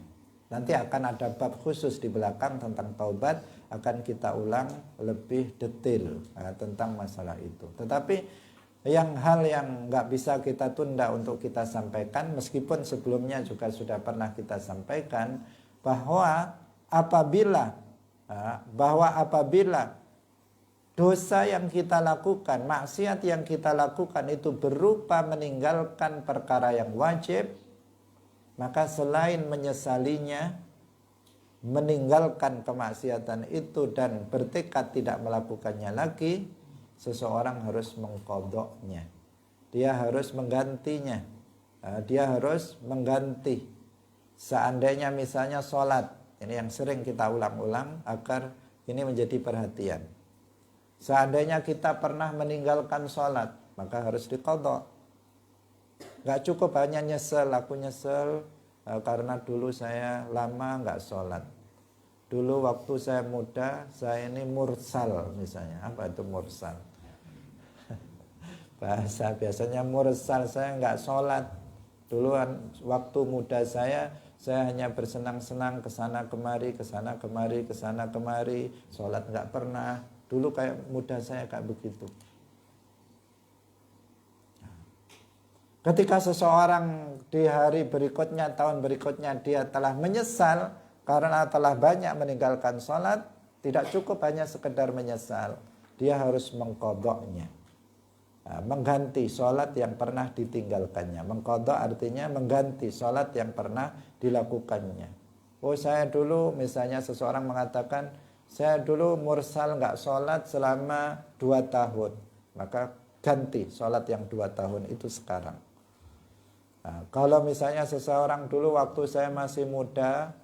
Nanti akan ada bab khusus di belakang tentang taubat, akan kita ulang lebih detail tentang masalah itu. Tetapi hal yang nggak bisa kita tunda untuk kita sampaikan, meskipun sebelumnya juga sudah pernah kita sampaikan, bahwa apabila dosa yang kita lakukan, maksiat yang kita lakukan itu berupa meninggalkan perkara yang wajib, maka selain menyesalinya, meninggalkan kemaksiatan itu dan bertekad tidak melakukannya lagi, seseorang harus mengqadha'nya. Dia harus menggantinya. Dia harus mengganti. Seandainya misalnya sholat, ini yang sering kita ulang-ulang agar ini menjadi perhatian. Seandainya kita pernah meninggalkan sholat, maka harus diqadha'. Gak cukup hanya nyesel, aku nyesel karena dulu saya lama gak sholat. Dulu waktu saya muda, saya ini mursal misalnya. Apa itu mursal? Bahasa biasanya mursal, saya nggak sholat. Dulu waktu muda saya hanya bersenang-senang kesana kemari, kesana kemari, kesana kemari. Sholat nggak pernah. Dulu kayak muda saya kayak begitu. Ketika seseorang di hari berikutnya, tahun berikutnya dia telah menyesal karena telah banyak meninggalkan sholat, tidak cukup hanya sekedar menyesal. Dia harus mengqadha'nya. Mengganti sholat yang pernah ditinggalkannya. Mengqadha' artinya mengganti sholat yang pernah dilakukannya. Oh, saya dulu misalnya seseorang mengatakan, saya dulu mursal nggak sholat selama 2 tahun. Maka ganti sholat yang 2 tahun itu sekarang. Nah, kalau misalnya seseorang dulu waktu saya masih muda,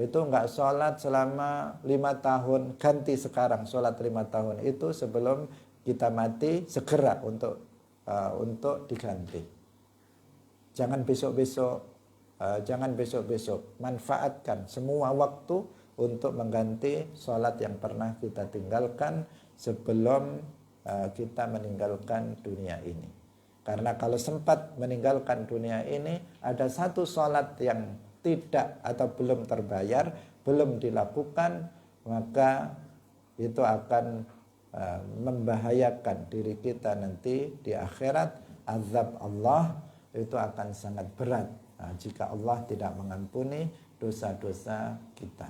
itu nggak sholat selama 5 tahun, ganti sekarang sholat 5 tahun itu sebelum kita mati, segera untuk diganti. Jangan besok-besok, manfaatkan semua waktu untuk mengganti sholat yang pernah kita tinggalkan sebelum kita meninggalkan dunia ini. Karena kalau sempat meninggalkan dunia ini, ada satu sholat yang tidak atau belum terbayar, belum dilakukan, maka itu akan membahayakan diri kita nanti di akhirat. Azab Allah itu akan sangat berat jika Allah tidak mengampuni dosa-dosa kita.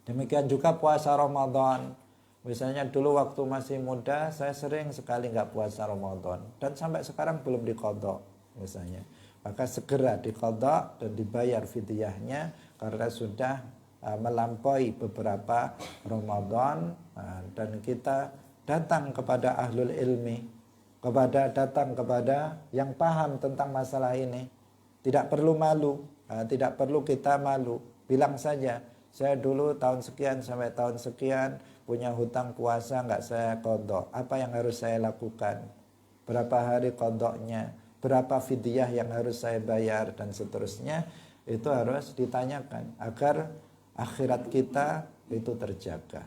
Demikian juga puasa Ramadan. Misalnya dulu waktu masih muda saya sering sekali nggak puasa Ramadan dan sampai sekarang belum diqadha misalnya. Maka segera diqadha dan dibayar fidyahnya karena sudah melampaui beberapa Ramadan, dan kita datang kepada ahlul ilmi, datang kepada yang paham tentang masalah ini. Tidak perlu malu, tidak perlu kita malu. Bilang saja, saya dulu tahun sekian sampai tahun sekian punya hutang puasa nggak saya qadha. Apa yang harus saya lakukan? Berapa hari qadhanya? Berapa fidyah yang harus saya bayar dan seterusnya, itu harus ditanyakan agar akhirat kita itu terjaga.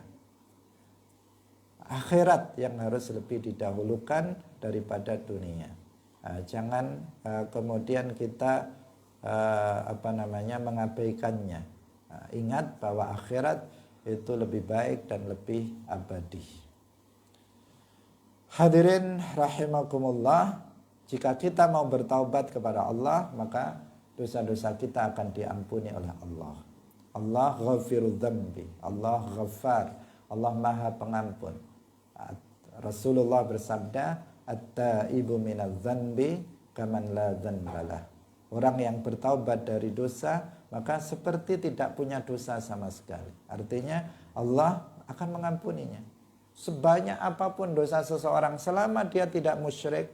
Akhirat yang harus lebih didahulukan daripada dunia. Jangan kemudian kita mengabaikannya. Ingat bahwa akhirat itu lebih baik dan lebih abadi. Hadirin rahimakumullah, jika kita mau bertaubat kepada Allah, maka dosa-dosa kita akan diampuni oleh Allah. Allah ghafirudz dzambi, Allah ghaffar, Allah Maha Pengampun. Rasulullah bersabda, at-taibu minadz dzambi kaman la dzambalah. Orang yang bertaubat dari dosa maka seperti tidak punya dosa sama sekali. Artinya Allah akan mengampuninya. Sebanyak apapun dosa seseorang, selama dia tidak musyrik,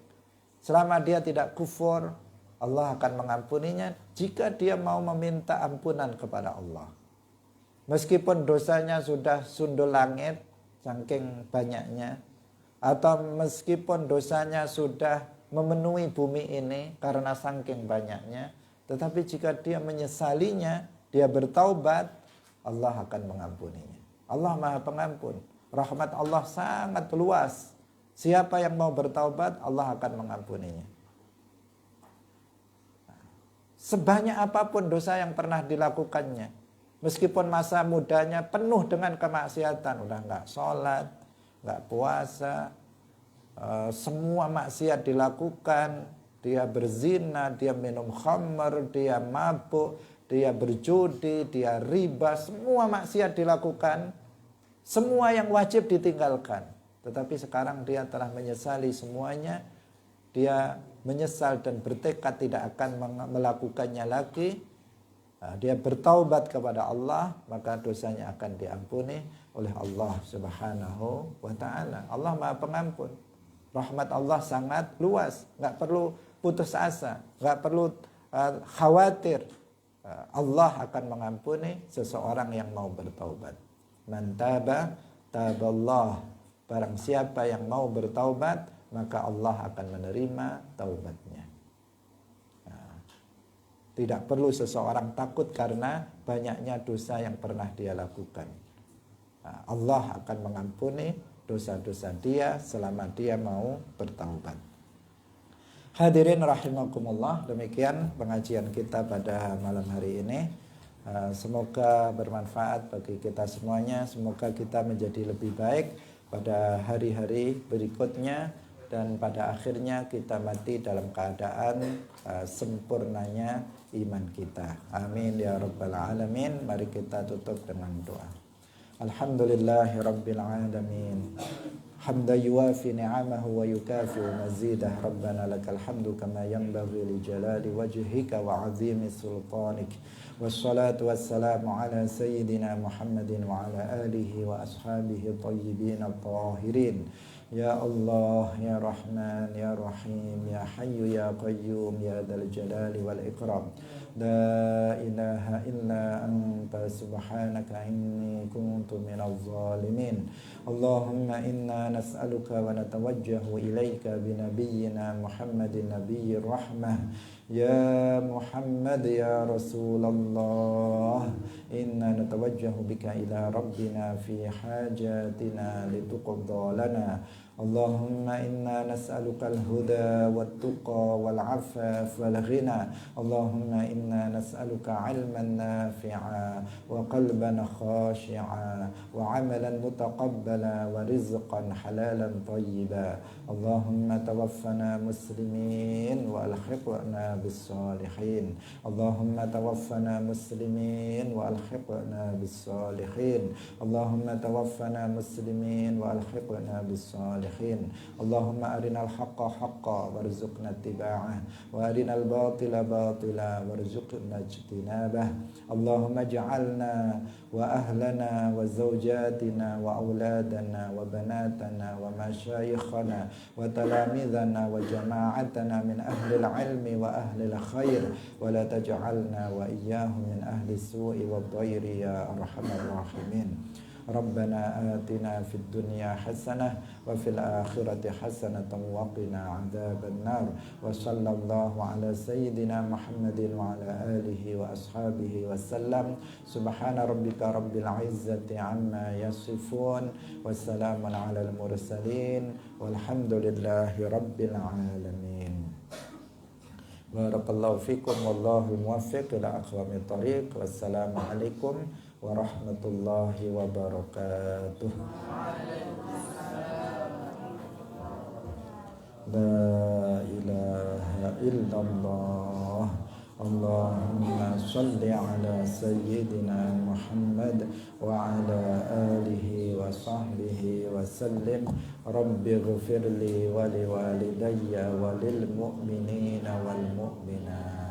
selama dia tidak kufur, Allah akan mengampuninya jika dia mau meminta ampunan kepada Allah. Meskipun dosanya sudah sundul langit, saking banyaknya, atau meskipun dosanya sudah memenuhi bumi ini karena saking banyaknya, tetapi jika dia menyesalinya, dia bertaubat, Allah akan mengampuninya. Allah Maha Pengampun. Rahmat Allah sangat luas. Siapa yang mau bertaubat, Allah akan mengampuninya. Sebanyak apapun dosa yang pernah dilakukannya, meskipun masa mudanya penuh dengan kemaksiatan, udah nggak sholat, nggak puasa, semua maksiat dilakukan, dia berzina, dia minum khamr, dia mabuk, dia berjudi, dia riba, semua maksiat dilakukan, semua yang wajib ditinggalkan. Tetapi sekarang dia telah menyesali semuanya, dia menyesal dan bertekad tidak akan melakukannya lagi, Dia bertaubat kepada Allah, maka dosanya akan diampuni oleh Allah Subhanahu wa ta'ala. Allah Maha Pengampun. Rahmat Allah sangat luas, nggak perlu putus asa, nggak perlu khawatir. Allah akan mengampuni seseorang yang mau bertaubat. Man taba, taballah. Barang siapa yang mau bertaubat, maka Allah akan menerima taubatnya. Tidak perlu seseorang takut karena banyaknya dosa yang pernah dia lakukan. Allah akan mengampuni dosa-dosa dia selama dia mau bertaubat. Hadirin rahimakumullah, demikian pengajian kita pada malam hari ini. Semoga bermanfaat bagi kita semuanya. Semoga kita menjadi lebih baik pada hari-hari berikutnya, dan pada akhirnya kita mati dalam keadaan sempurnanya iman kita. Amin ya rabbal alamin. Mari kita tutup dengan doa. Alhamdulillahi rabbil alamin. Hamda yuwafi ni'amahu wa yukafi'u mazidah. Rabbana lakal hamdu kama yanbaghi li jalali wajhika wa 'azimi sultanik. Wassalatu wassalamu ala sayyidina Muhammadin wa ala alihi wa ashabihi tayyibin at-tahirin. Ya Allah, Ya Rahman, Ya Rahim, Ya Hayyu, Ya Qayyum, Ya Dzal Jalali wal Ikram. La ilaha illa anta subhanaka inni kuntu minaz zalimin. Allahumma inna nas'aluka wa natawajjahu ilaika binabiyyina Muhammadin nabiyyir rahmah. Ya Muhammad ya Rasulullah, inna natawajjahu bika ila rabbina fi hajatina lituqadda lana. Allahumma inna nas'aluka al-huda wat-tuqa wal-'afaf wal-ghina. Allahumma inna nas'aluka 'ilman nafi'a wa qalban khashi'a wa 'amalan mutaqabbala wa rizqan halalan tayyiba. Allahumma tawaffana muslimin wa alhiqna bis-salihin. Allahumma tawaffana muslimin wa alhiqna bis-salihin. Allahumma tawaffana muslimin wa alhiqna bis-salihin. Allahumma arinal haqqa haqqa warzuqna ittiba'ah wa arinal batila batila warzuqna ijtinabah. Allahumma ij'alna wa ahlana wa zawjatina wa auladana wa banatana wa masyayikhana wa talamidhana wa jama'atana min ahli al-ilmi wa ahli al-khair wa la taj'alna wa iyyahum min ahli as-su'i wa ad-dhayri ya arhamar rahimin. Rabbana atina fid dunya hasanah wa fil akhirati hasanatan wa qina adzabannar. Wa sallallahu ala sayyidina Muhammadin wa ala alihi wa ashabihi wa sallam. Subhana rabbika rabbil izzati amma yasifun. Wassalamun alal mursalin. Walhamdulillahi rabbil alamin. Barakallahu fikum wallahu muwaffiq ila aqwamit thariq. Wassalamu alaikum warahmatullahi wabarakatuh. La ilaha illallah. Allahumma salli ala sayyidina Muhammad wa ala alihi wa sahbihi wa sallim. Rabbi ghfirli wa liwalidayya wa lil mu'minina wal mu'minat.